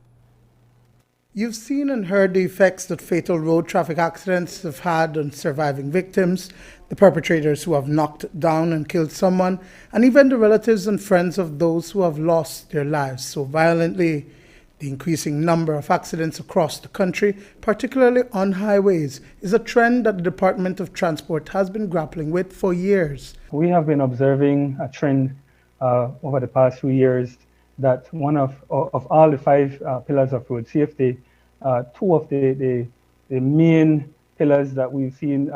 You've seen and heard the effects that fatal road traffic accidents have had on surviving victims, the perpetrators who have knocked down and killed someone, and even the relatives and friends of those who have lost their lives so violently. The increasing number of accidents across the country, particularly on highways, is a trend that the Department of Transport has been grappling with for years. We have been observing a trend over the past few years that one of all the 5 pillars of road safety, 2 of the main pillars that we've seen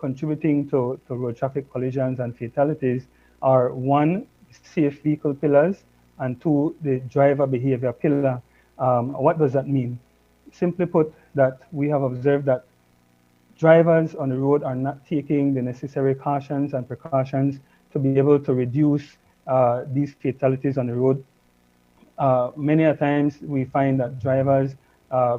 contributing to road traffic collisions and fatalities are 1, safe vehicle pillars, and 2, the driver behavior pillar. What does that mean? Simply put, that we have observed that drivers on the road are not taking the necessary cautions and precautions to be able to reduce these fatalities on the road. Many a times we find that drivers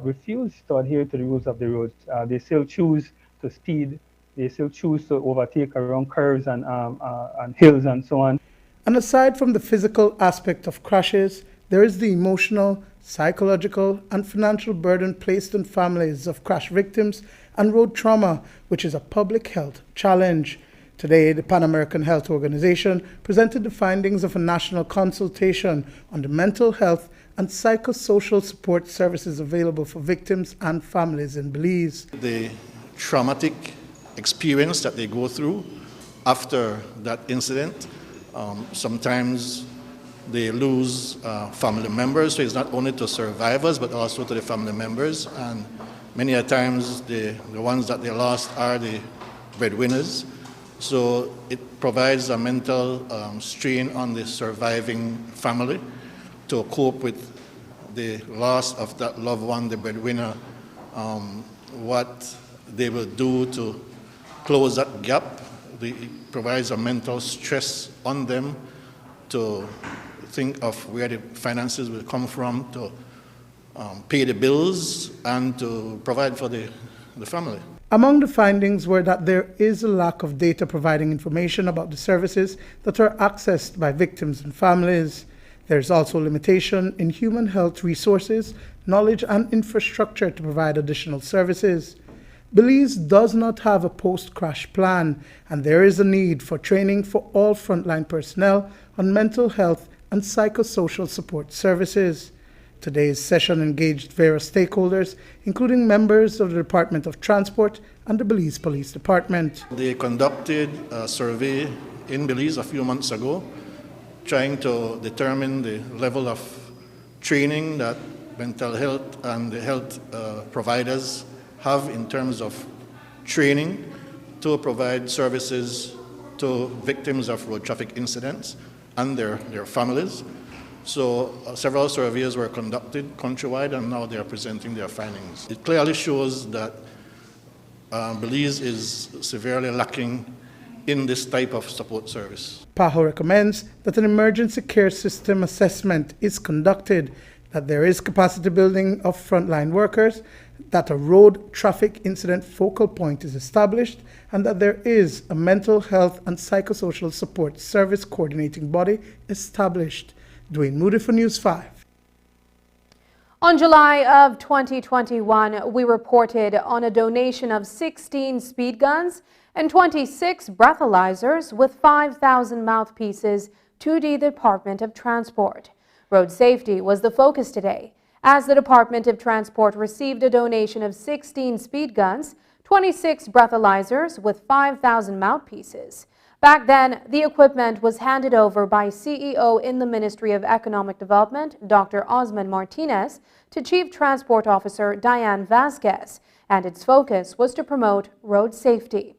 refuse to adhere to the rules of the road. They still choose to speed, they still choose to overtake around curves and hills and so on. And aside from the physical aspect of crashes, there is the emotional, psychological, and financial burden placed on families of crash victims and road trauma, which is a public health challenge. Today, the Pan American Health Organization presented the findings of a national consultation on the mental health and psychosocial support services available for victims and families in Belize. The traumatic experience that they go through after that incident, sometimes they lose family members, so it's not only to survivors but also to the family members, and many a times the ones that they lost are the breadwinners. So it provides a mental strain on the surviving family. to cope with the loss of that loved one, the breadwinner, what they will do to close that gap. It provides a mental stress on them to think of where the finances will come from to pay the bills and to provide for the family. Among the findings were that there is a lack of data providing information about the services that are accessed by victims and families. There is also limitation in human health resources, knowledge, and infrastructure to provide additional services. Belize does not have a post-crash plan, and there is a need for training for all frontline personnel on mental health and psychosocial support services. Today's session engaged various stakeholders, including members of the Department of Transport and the Belize Police Department. They conducted a survey in Belize a few months ago, trying to determine the level of training that mental health and the health providers have in terms of training to provide services to victims of road traffic incidents and their families. So several surveys were conducted countrywide, and now they are presenting their findings. It clearly shows that Belize is severely lacking in this type of support service. PAHO recommends that an emergency care system assessment is conducted, that there is capacity building of frontline workers, that a road traffic incident focal point is established, and that there is a mental health and psychosocial support service coordinating body established. Dwayne Moody for News 5. On July of 2021, we reported on a donation of 16 speed guns and 26 breathalyzers with 5,000 mouthpieces to the Department of Transport. Road safety was the focus today, as the Department of Transport received a donation of 16 speed guns, 26 breathalyzers with 5,000 mouthpieces. Back then, the equipment was handed over by CEO in the Ministry of Economic Development, Dr. Osman Martinez, to Chief Transport Officer Diane Vasquez, and its focus was to promote road safety.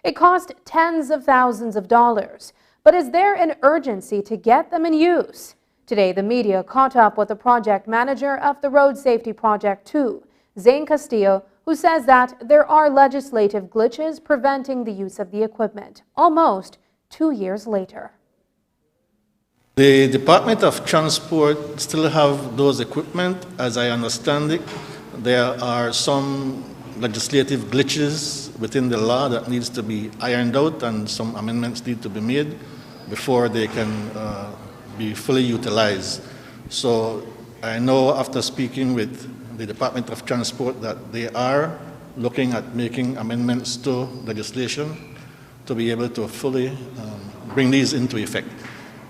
It cost tens of thousands of dollars, but is there an urgency to get them in use? Today, the media caught up with the project manager of the Road Safety Project 2, Zane Castillo, who says that there are legislative glitches preventing the use of the equipment, almost 2 years later. The Department of Transport still have those equipment, as I understand it. There are some legislative glitches within the law that needs to be ironed out, and some amendments need to be made before they can be fully utilized. So I know after speaking with the Department of Transport that they are looking at making amendments to legislation to be able to fully bring these into effect.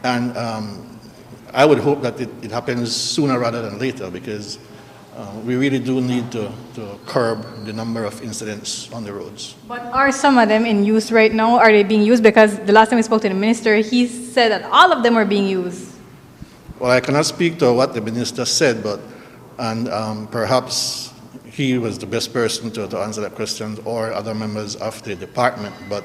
And I would hope that it happens sooner rather than later, because we really do need to curb the number of incidents on the roads. But are some of them in use right now? Are they being used? Because the last time we spoke to the minister, he said that all of them are being used. Well, I cannot speak to what the minister said, but perhaps he was the best person to answer that question, or other members of the department. But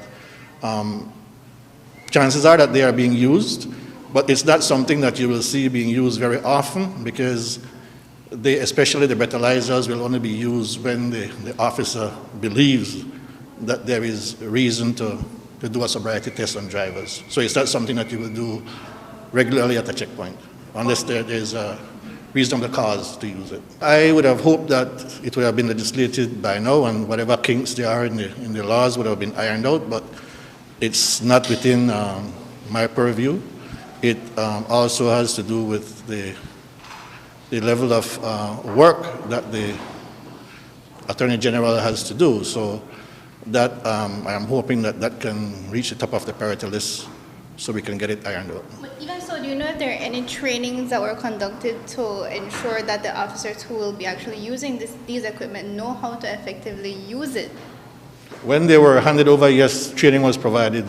chances are that they are being used, but it's not something that you will see being used very often, because especially the breathalyzers will only be used when the officer believes that there is reason to do a sobriety test on drivers. So it's not something that you will do regularly at a checkpoint, unless there is a reasonable cause to use it. I would have hoped that it would have been legislated by now, and whatever kinks there are in the laws would have been ironed out, but it's not within my purview. It also has to do with the level of work that the Attorney General has to do. So that I am hoping that can reach the top of the priority list so we can get it ironed out. But even so, do you know if there are any trainings that were conducted to ensure that the officers who will be actually using these equipment know how to effectively use it? When they were handed over, yes, training was provided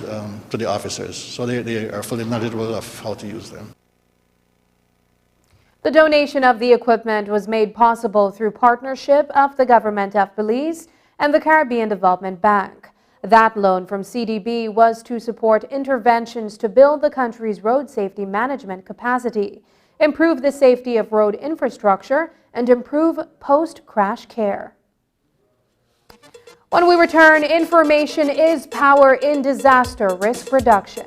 to the officers, so they are fully knowledgeable of how to use them. The donation of the equipment was made possible through partnership of the Government of Belize and the Caribbean Development Bank. That loan from CDB was to support interventions to build the country's road safety management capacity. improve the safety of road infrastructure, and improve post-crash care. When we return, information is power in disaster risk reduction.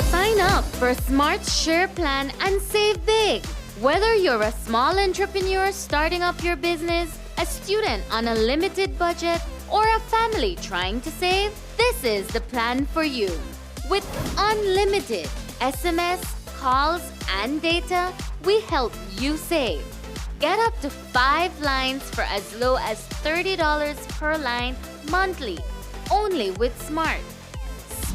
Sign up for Smart Share Plan and save big. Whether you're a small entrepreneur starting up your business, a student on a limited budget, or a family trying to save, this is the plan for you. With unlimited SMS, calls, and data, we help you save. Get up to 5 lines for as low as $30 per line monthly, only with Smart.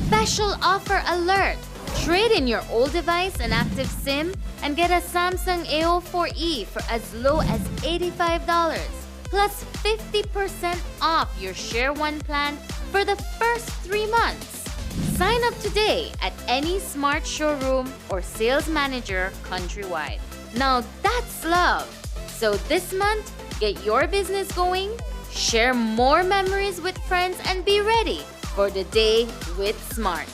Special offer alert! Trade in your old device and active SIM and get a Samsung A04e for as low as $85, plus 50% off your Share One plan for the first 3 months. Sign up today at any Smart showroom or sales manager countrywide. Now that's love. So this month, get your business going, share more memories with friends, and be ready for the day with Smart.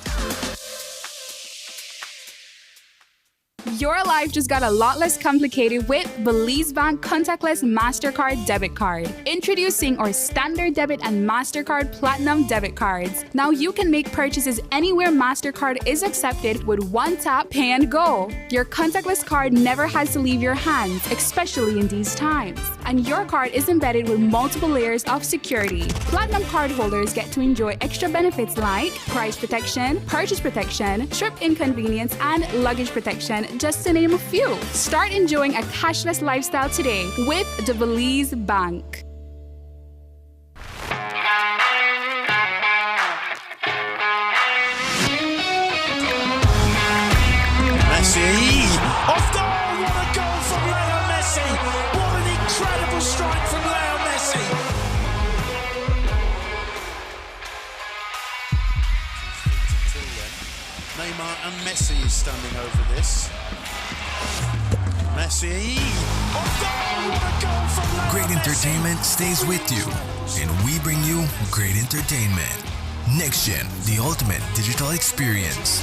Your life just got a lot less complicated with Belize Bank Contactless MasterCard Debit Card. Introducing our Standard Debit and MasterCard Platinum Debit Cards. Now you can make purchases anywhere MasterCard is accepted with one tap, pay and go. Your contactless card never has to leave your hands, especially in these times. And your card is embedded with multiple layers of security. Platinum card holders get to enjoy extra benefits like price protection, purchase protection, trip inconvenience, and luggage protection, just to name a few. Start enjoying a cashless lifestyle today with the Belize Bank. Messi! Off goal! What a goal from Leo Messi! What an incredible strike from Leo Messi! Neymar and Messi is standing over this. Messi! Great entertainment stays with you, and we bring you great entertainment. Next Gen, the ultimate digital experience.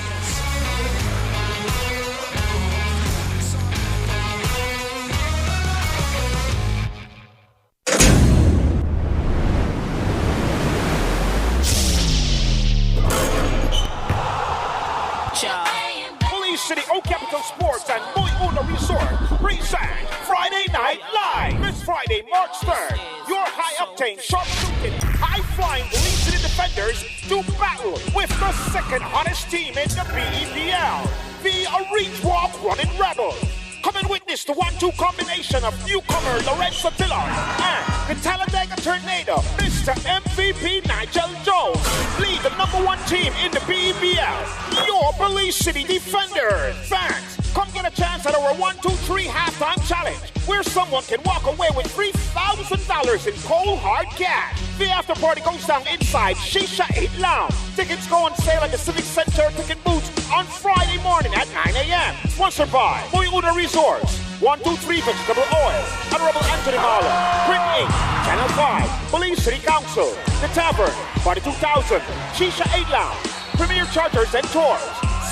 City O Capital Sports and Muy Una Resort present Friday Night Live. This Friday, March 3rd, your high-octane, sharp-shooting, high-flying Belize City defenders to battle with the second hottest team in the BEPL, the Orange Walk Running Rebels. Come and witness the 1-2 combination of newcomer Lorenzo Tillon and the Talladega Tornado, Mr. MVP Nigel Jones. Lead the #1 team in the BEPL, your Belize City Defenders. Fans, come get a chance at our 1-2-3 halftime challenge, where someone can walk away with $3,000 in cold hard cash. The after party goes down inside Shisha 8 Lounge. Tickets go on sale at the Civic Center ticket booths on Friday morning at 9 a.m. Sponsored by Muy Una Resorts, 123 Vegetable Oil, Honorable Anthony Marlowe, Print Inc., Channel 5, Belize City Council, The Tavern, Party 2000, Shisha 8 Lounge, Premier Charters and Tours,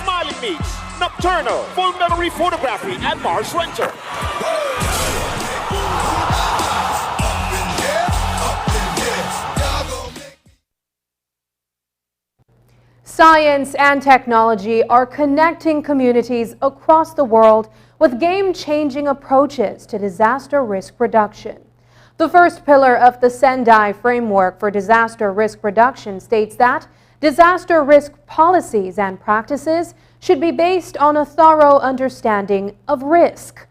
Smiling Meats, Nocturnal, Full Memory Photography, and Mars Renter. Science and technology are connecting communities across the world with game-changing approaches to disaster risk reduction. The first pillar of the Sendai Framework for Disaster Risk Reduction states that disaster risk policies and practices should be based on a thorough understanding of risk.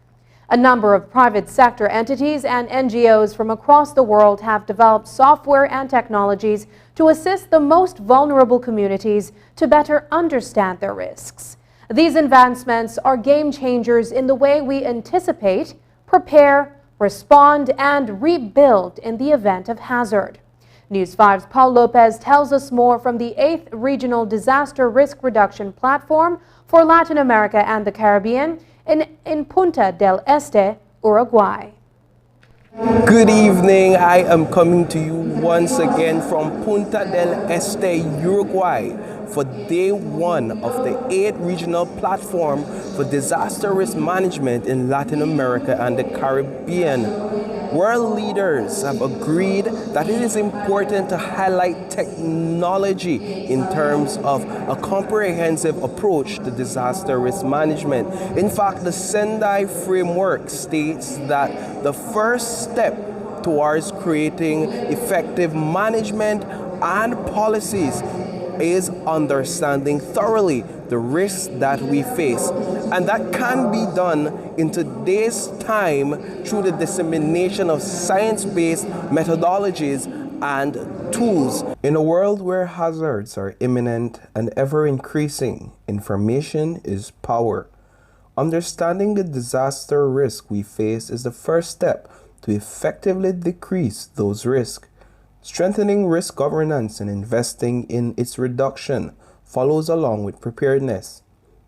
A number of private sector entities and NGOs from across the world have developed software and technologies to assist the most vulnerable communities to better understand their risks. These advancements are game changers in the way we anticipate, prepare, respond, and rebuild in the event of hazard. News 5's Paul Lopez tells us more from the 8th Regional Disaster Risk Reduction Platform for Latin America and the Caribbean in Punta del Este, Uruguay. Good evening. I am coming to you once again from Punta del Este, Uruguay, for day one of the 8th regional platform for disaster risk management in Latin America and the Caribbean. World leaders have agreed that it is important to highlight technology in terms of a comprehensive approach to disaster risk management. In fact, the Sendai framework states that the first step towards creating effective management and policies is understanding thoroughly the risks that we face. And that can be done in today's time through the dissemination of science-based methodologies and tools. In a world where hazards are imminent and ever increasing, information is power. Understanding the disaster risk we face is the first step to effectively decrease those risks. Strengthening risk governance and investing in its reduction follows along with preparedness.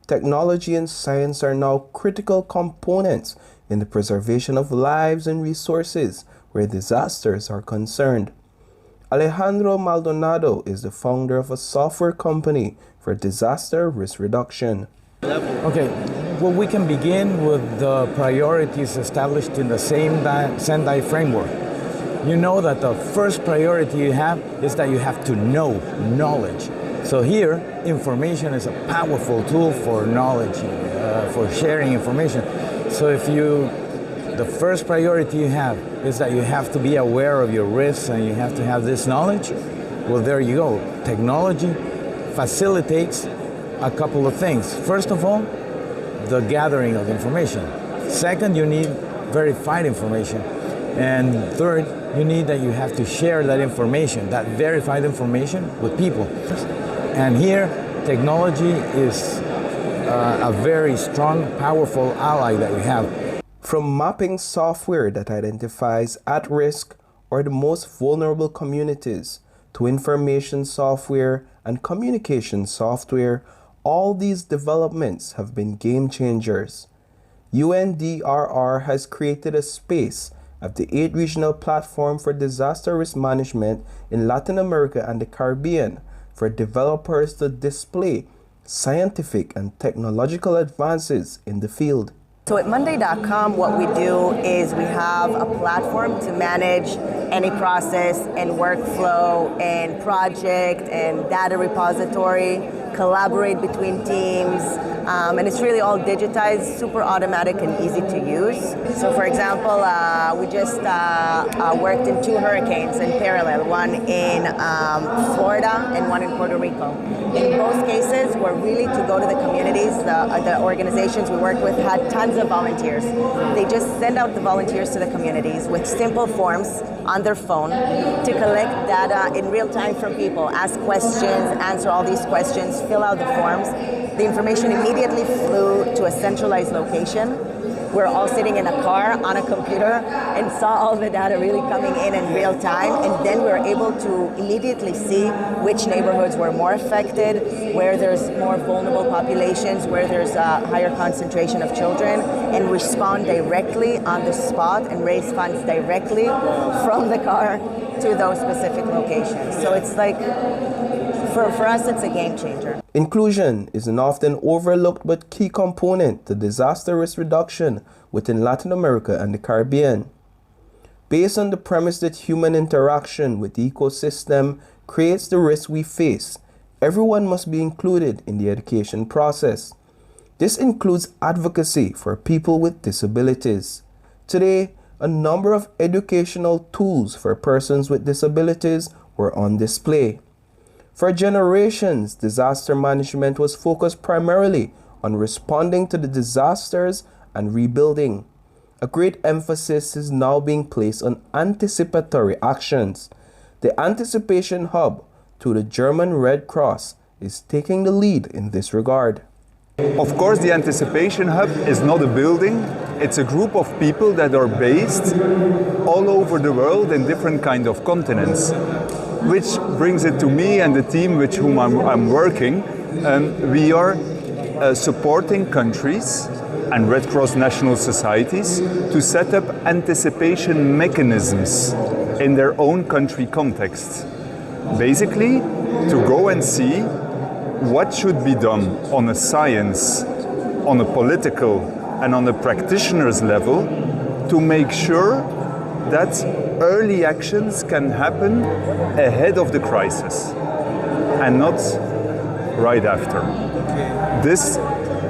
Technology and science are now critical components in the preservation of lives and resources where disasters are concerned. Alejandro Maldonado is the founder of a software company for disaster risk reduction. Okay, well, we can begin with the priorities established in the Sendai framework. You know that the first priority you have is that you have to know knowledge. So here, information is a powerful tool for knowledge, for sharing information. So the first priority you have is that you have to be aware of your risks and you have to have this knowledge. Well, there you go. Technology facilitates a couple of things. First of all, the gathering of information. Second, you need verified information. And third, you have to share that information, that verified information, with people. And here, technology is a very strong, powerful ally that we have. From mapping software that identifies at-risk or the most vulnerable communities to information software and communication software, all these developments have been game changers. UNDRR has created a space of the 8th regional platform for disaster risk management in Latin America and the Caribbean for developers to display scientific and technological advances in the field. So at Monday.com, what we do is we have a platform to manage any process and workflow and project and data repository, collaborate between teams, and it's really all digitized, super automatic and easy to use. So for example, we just worked in 2 hurricanes in parallel, one in Florida and one in Puerto Rico. In both cases, we're really to go to the communities. The organizations we worked with had tons of volunteers. They just send out the volunteers to the communities with simple forms on their phone to collect data in real time from people, ask questions, answer all these questions, fill out the forms. The information immediately flew to a centralized location. We're all sitting in a car on a computer and saw all the data really coming in real time, and then we were able to immediately see which neighborhoods were more affected, where there's more vulnerable populations, where there's a higher concentration of children, and respond directly on the spot and raise funds directly from the car to those specific locations. So it's like, for us, it's a game changer. Inclusion is an often overlooked but key component to disaster risk reduction within Latin America and the Caribbean. Based on the premise that human interaction with the ecosystem creates the risk we face, everyone must be included in the education process. This includes advocacy for people with disabilities. Today, a number of educational tools for persons with disabilities were on display. For generations, disaster management was focused primarily on responding to the disasters and rebuilding. A great emphasis is now being placed on anticipatory actions. The Anticipation Hub, through the German Red Cross, is taking the lead in this regard. Of course, the Anticipation Hub is not a building. It's a group of people that are based all over the world in different kind of continents, which brings it to me and the team with whom I'm working. We are supporting countries and Red Cross national societies to set up anticipation mechanisms in their own country context. Basically, to go and see what should be done on a science, on a political, and on a practitioner's level to make sure that early actions can happen ahead of the crisis and not right after. This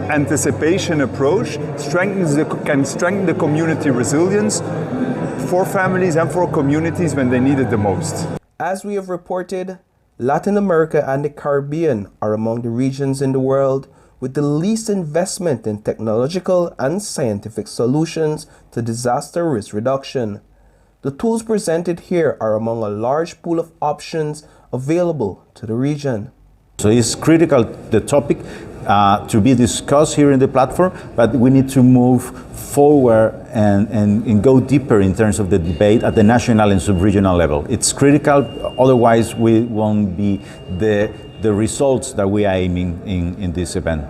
anticipation approach can strengthen the community resilience for families and for communities when they need it the most. As we have reported, Latin America and the Caribbean are among the regions in the world with the least investment in technological and scientific solutions to disaster risk reduction. The tools presented here are among a large pool of options available to the region. So it's critical, the topic, to be discussed here in the platform, but we need to move forward and go deeper in terms of the debate at the national and sub-regional level. It's critical, otherwise we won't be the results that we are aiming in this event.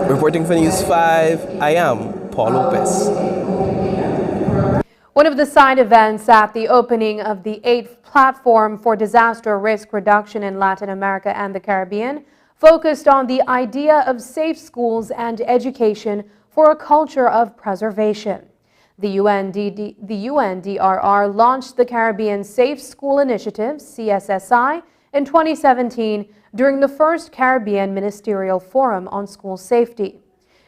Reporting for News 5, I am Paul Lopez. One of the side events at the opening of the 8th Platform for Disaster Risk Reduction in Latin America and the Caribbean focused on the idea of safe schools and education for a culture of preservation. The UNDRR launched the Caribbean Safe School Initiative, CSSI, in 2017 during the first Caribbean Ministerial Forum on School Safety.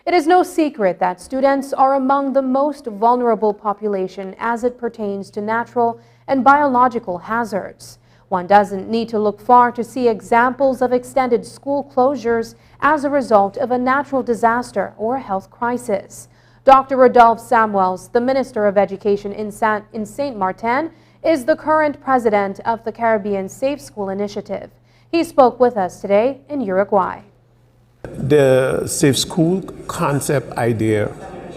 It is no secret that students are among the most vulnerable population as it pertains to natural and biological hazards. One doesn't need to look far to see examples of extended school closures as a result of a natural disaster or a health crisis. Dr. Rodolphe Samuels, the Minister of Education in Saint Martin, is the current president of the Caribbean Safe School Initiative. He spoke with us today in Uruguay. The Safe School concept, idea,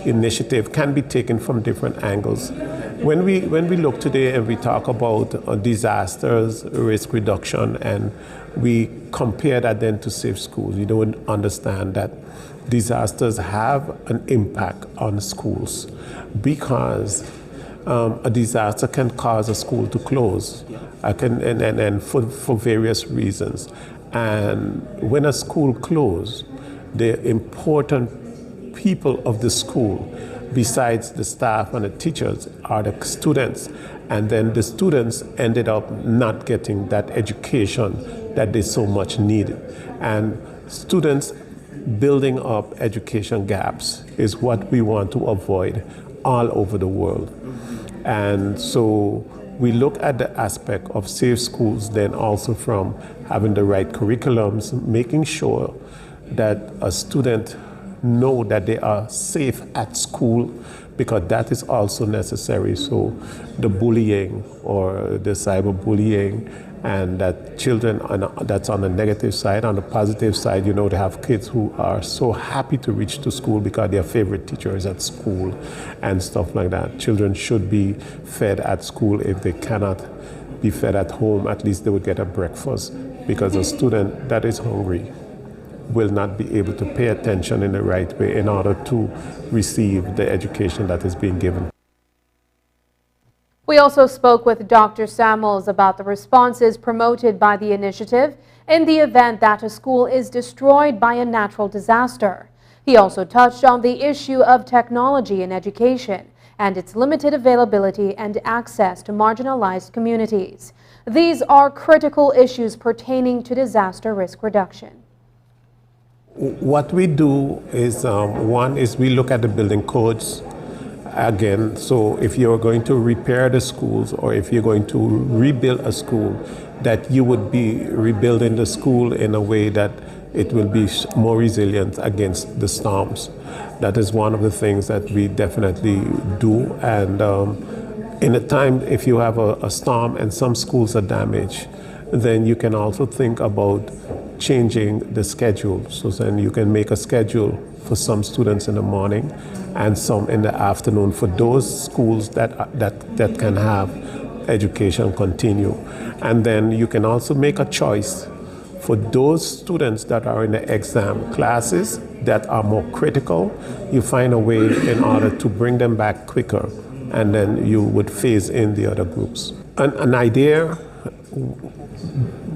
initiative can be taken from different angles. When we look today and we talk about disasters, risk reduction, and we compare that then to safe schools, we don't understand that disasters have an impact on schools because a disaster can cause a school to close and for various reasons. And when a school closes, the important people of the school, besides the staff and the teachers, are the students. And then the students ended up not getting that education that they so much needed. And students building up education gaps is what we want to avoid all over the world. And so we look at the aspect of safe schools then also from having the right curriculums, making sure that a student know that they are safe at school, because that is also necessary. So the bullying or the cyberbullying, and that children, that's on the negative side. On the positive side, you know, they have kids who are so happy to reach to school because their favorite teacher is at school and stuff like that. Children should be fed at school. If they cannot be fed at home, at least they would get a breakfast, because a student that is hungry will not be able to pay attention in the right way in order to receive the education that is being given. We also spoke with Dr. Samuels about the responses promoted by the initiative in the event that a school is destroyed by a natural disaster. He also touched on the issue of technology in education and its limited availability and access to marginalized communities. These are critical issues pertaining to disaster risk reduction. What we do is, one is we look at the building codes. Again, so if you're going to repair the schools or if you're going to rebuild a school, that you would be rebuilding the school in a way that it will be more resilient against the storms. That is one of the things that we definitely do. And in a time, if you have a storm and some schools are damaged, then you can also think about changing the schedule. So then you can make a schedule for some students in the morning and some in the afternoon for those schools that can have education continue. And then you can also make a choice for those students that are in the exam classes that are more critical, you find a way in order to bring them back quicker, and then you would phase in the other groups. An idea,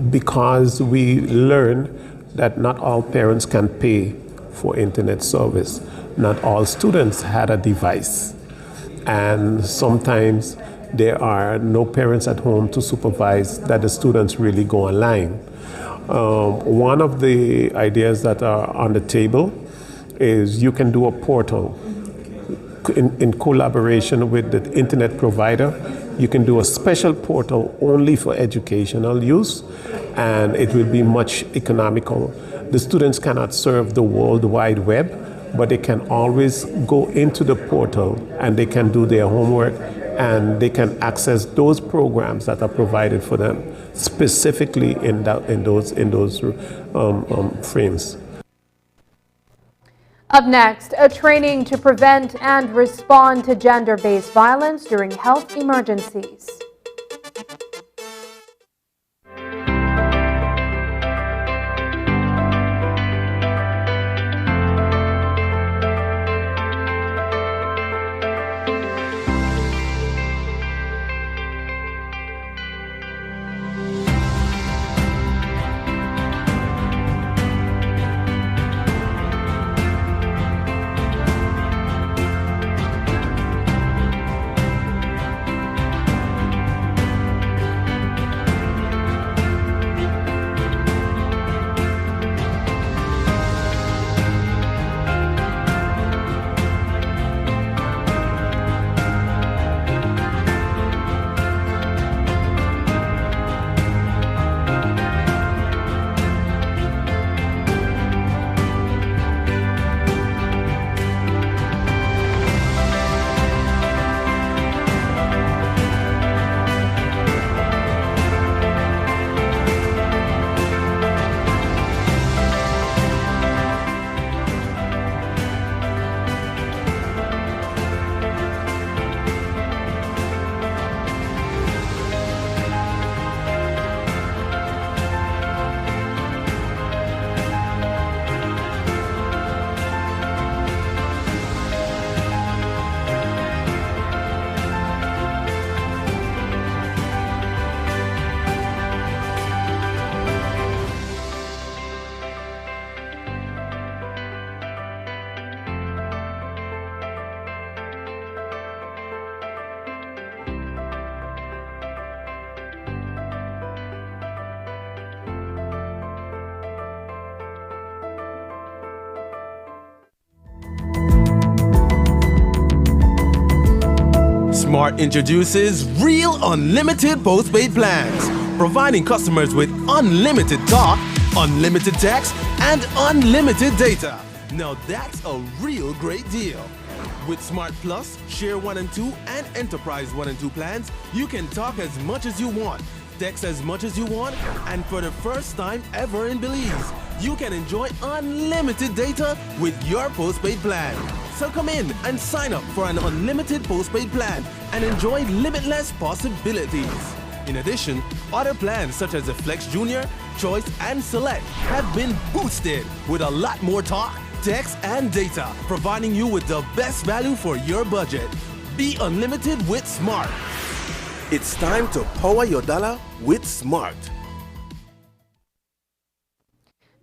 because we learned that not all parents can pay for internet service. Not all students had a device. And sometimes there are no parents at home to supervise that the students really go online. One of the ideas that are on the table is you can do a portal in collaboration with the internet provider. You can do a special portal only for educational use, and it will be much economical. The students cannot serve the World Wide Web, but they can always go into the portal and they can do their homework and they can access those programs that are provided for them specifically in those frames. Up next, a training to prevent and respond to gender-based violence during health emergencies. Smart introduces Real Unlimited Postpaid Plans, providing customers with unlimited talk, unlimited text, and unlimited data. Now that's a real great deal. With Smart Plus, Share 1 and 2, and Enterprise 1 and 2 plans, you can talk as much as you want, text as much as you want, and for the first time ever in Belize, you can enjoy unlimited data with your postpaid plan. So come in and sign up for an unlimited postpaid plan and enjoy limitless possibilities. In addition, other plans such as the Flex Junior, Choice, and Select have been boosted with a lot more talk, text, and data, providing you with the best value for your budget. Be unlimited with Smart. It's time to power your dollar with Smart.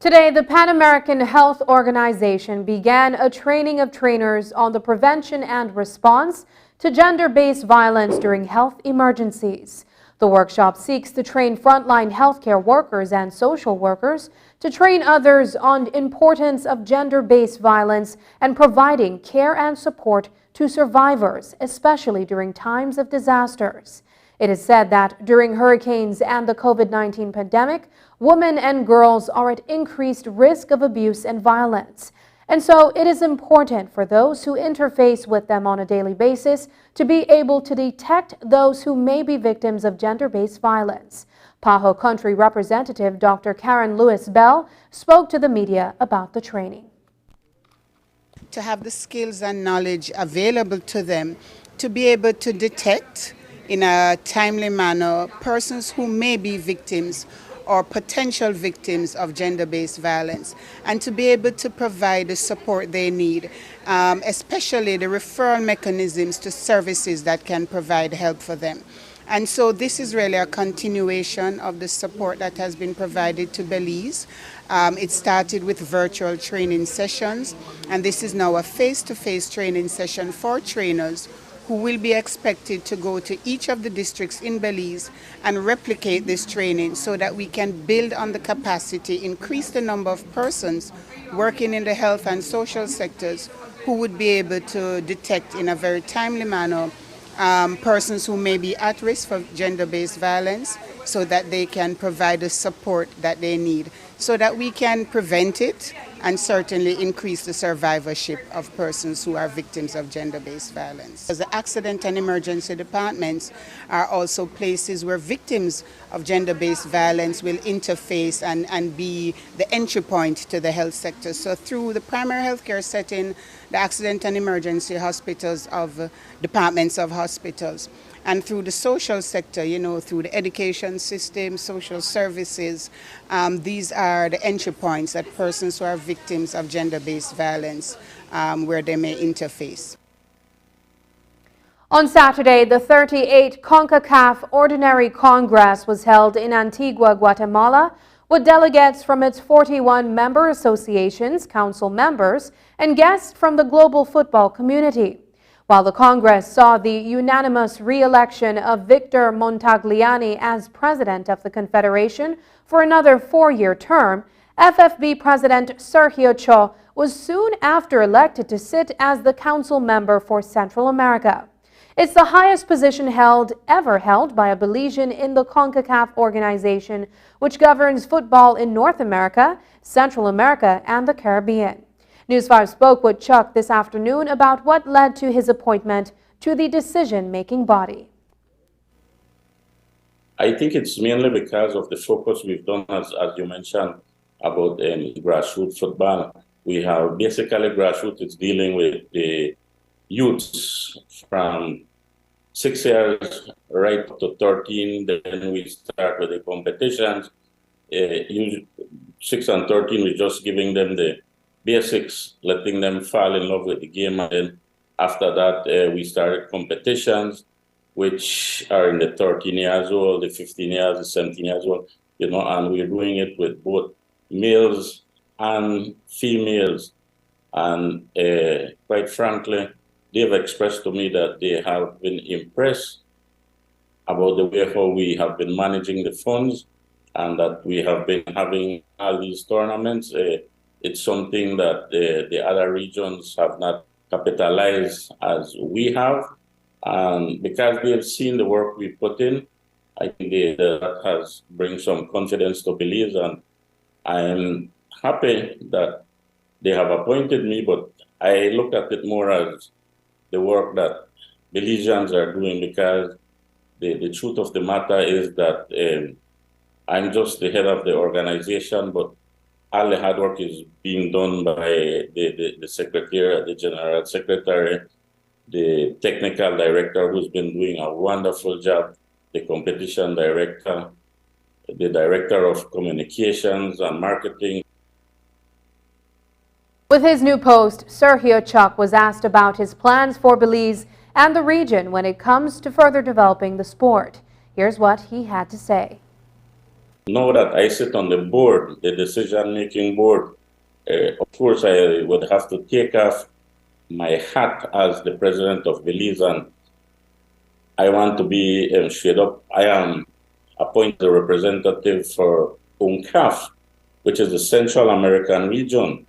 Today, the Pan American Health Organization began a training of trainers on the prevention and response to gender-based violence during health emergencies. The workshop seeks to train frontline healthcare workers and social workers to train others on the importance of gender-based violence and providing care and support to survivors, especially during times of disasters. It is said that during hurricanes and the COVID-19 pandemic, women and girls are at increased risk of abuse and violence. And so it is important for those who interface with them on a daily basis to be able to detect those who may be victims of gender-based violence. Paho Country Representative Dr. Karen Lewis-Bell spoke to the media about the training. To have the skills and knowledge available to them to be able to detect in a timely manner persons who may be victims or potential victims of gender-based violence, and to be able to provide the support they need, especially the referral mechanisms to services that can provide help for them. And so this is really a continuation of the support that has been provided to Belize. It started with virtual training sessions, and this is now a face-to-face training session for trainers who will be expected to go to each of the districts in Belize and replicate this training so that we can build on the capacity, increase the number of persons working in the health and social sectors who would be able to detect in a very timely manner persons who may be at risk for gender-based violence so that they can provide the support that they need so that we can prevent it and certainly increase the survivorship of persons who are victims of gender-based violence. The accident and emergency departments are also places where victims of gender-based violence will interface and be the entry point to the health sector. So through the primary healthcare setting, the accident and emergency hospitals of departments of hospitals, and through the social sector, through the education system, social services, these are the entry points that persons who are victims of gender-based violence, where they may interface. On Saturday, the 38th CONCACAF Ordinary Congress was held in Antigua, Guatemala, with delegates from its 41 member associations, council members, and guests from the global football community. While the Congress saw the unanimous re-election of Victor Montagliani as president of the Confederation for another 4-year term, FFB President Sergio Cho was soon after elected to sit as the council member for Central America. It's the highest position ever held by a Belizean in the CONCACAF organization, which governs football in North America, Central America, and the Caribbean. News 5 spoke with Chuck this afternoon about what led to his appointment to the decision-making body. I think it's mainly because of the focus we've done, as you mentioned, about grassroots football. We have basically grassroots is dealing with the youths from 6 years right up to 13. Then we start with the competitions. 6 and 13, we're just giving them the basics, letting them fall in love with the game. And then after that, we started competitions, which are in the 13 years old, the 15 years, the 17 years old, and we're doing it with both males and females. And quite frankly, they've expressed to me that they have been impressed about the way how we have been managing the funds and that we have been having all these tournaments. It's something that the other regions have not capitalized as we have. And because they have seen the work we put in, I think that has bring some confidence to Belize. And I'm happy that they have appointed me, but I look at it more as the work that Belizeans are doing, because the truth of the matter is that I'm just the head of the organization, but all the hard work is being done by the secretary, the general secretary, the technical director, who's been doing a wonderful job, the competition director, the director of communications and marketing. With his new post, Sergio Chuck was asked about his plans for Belize and the region when it comes to further developing the sport. Here's what he had to say. Now that I sit on the board, the decision-making board, of course I would have to take off my hat as the president of Belize, and I want to be straight up. I am appointed representative for UNCAF, which is the Central American region,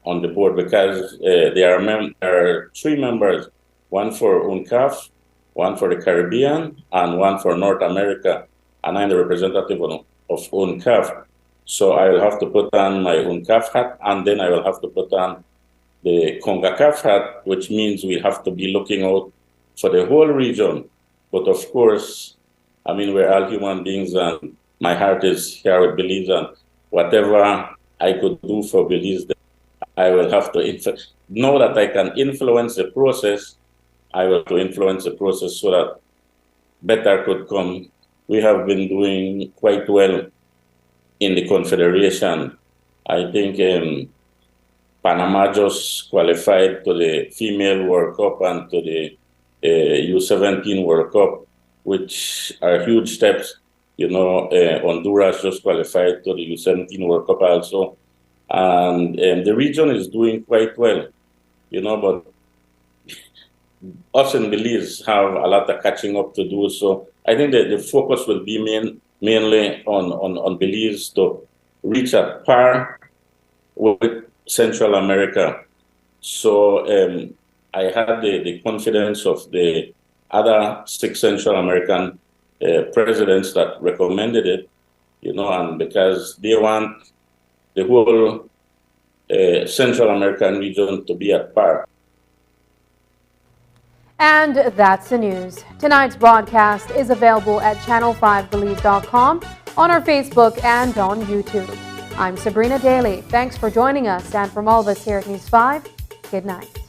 on the board, because there are 3 members, one for UNCAF, one for the Caribbean, and one for North America, and I'm the representative of UNCAF. So I will have to put on my UNCAF hat, and then I will have to put on the CONCACAF hat, which means we have to be looking out for the whole region. But of course, I mean, we're all human beings, and my heart is here with Belize, and whatever I could do for Belize, I will have to know that I can influence the process. I will to influence the process so that better could come. We have been doing quite well in the Confederation. I think Panama just qualified to the Female World Cup and to the U17 World Cup, which are huge steps. You know, Honduras just qualified to the U17 World Cup also. And the region is doing quite well, you know, but us in Belize have a lot of catching up to do. So I think that the focus will be mainly on Belize to reach a par with Central America. So I had the confidence of the other 6 Central American presidents that recommended it, you know, and because they want the whole Central American region to be at par. And that's the news. Tonight's broadcast is available at channel5belize.com, on our Facebook, and on YouTube. I'm Sabrina Daly. Thanks for joining us, and from all of us here at News 5, good night.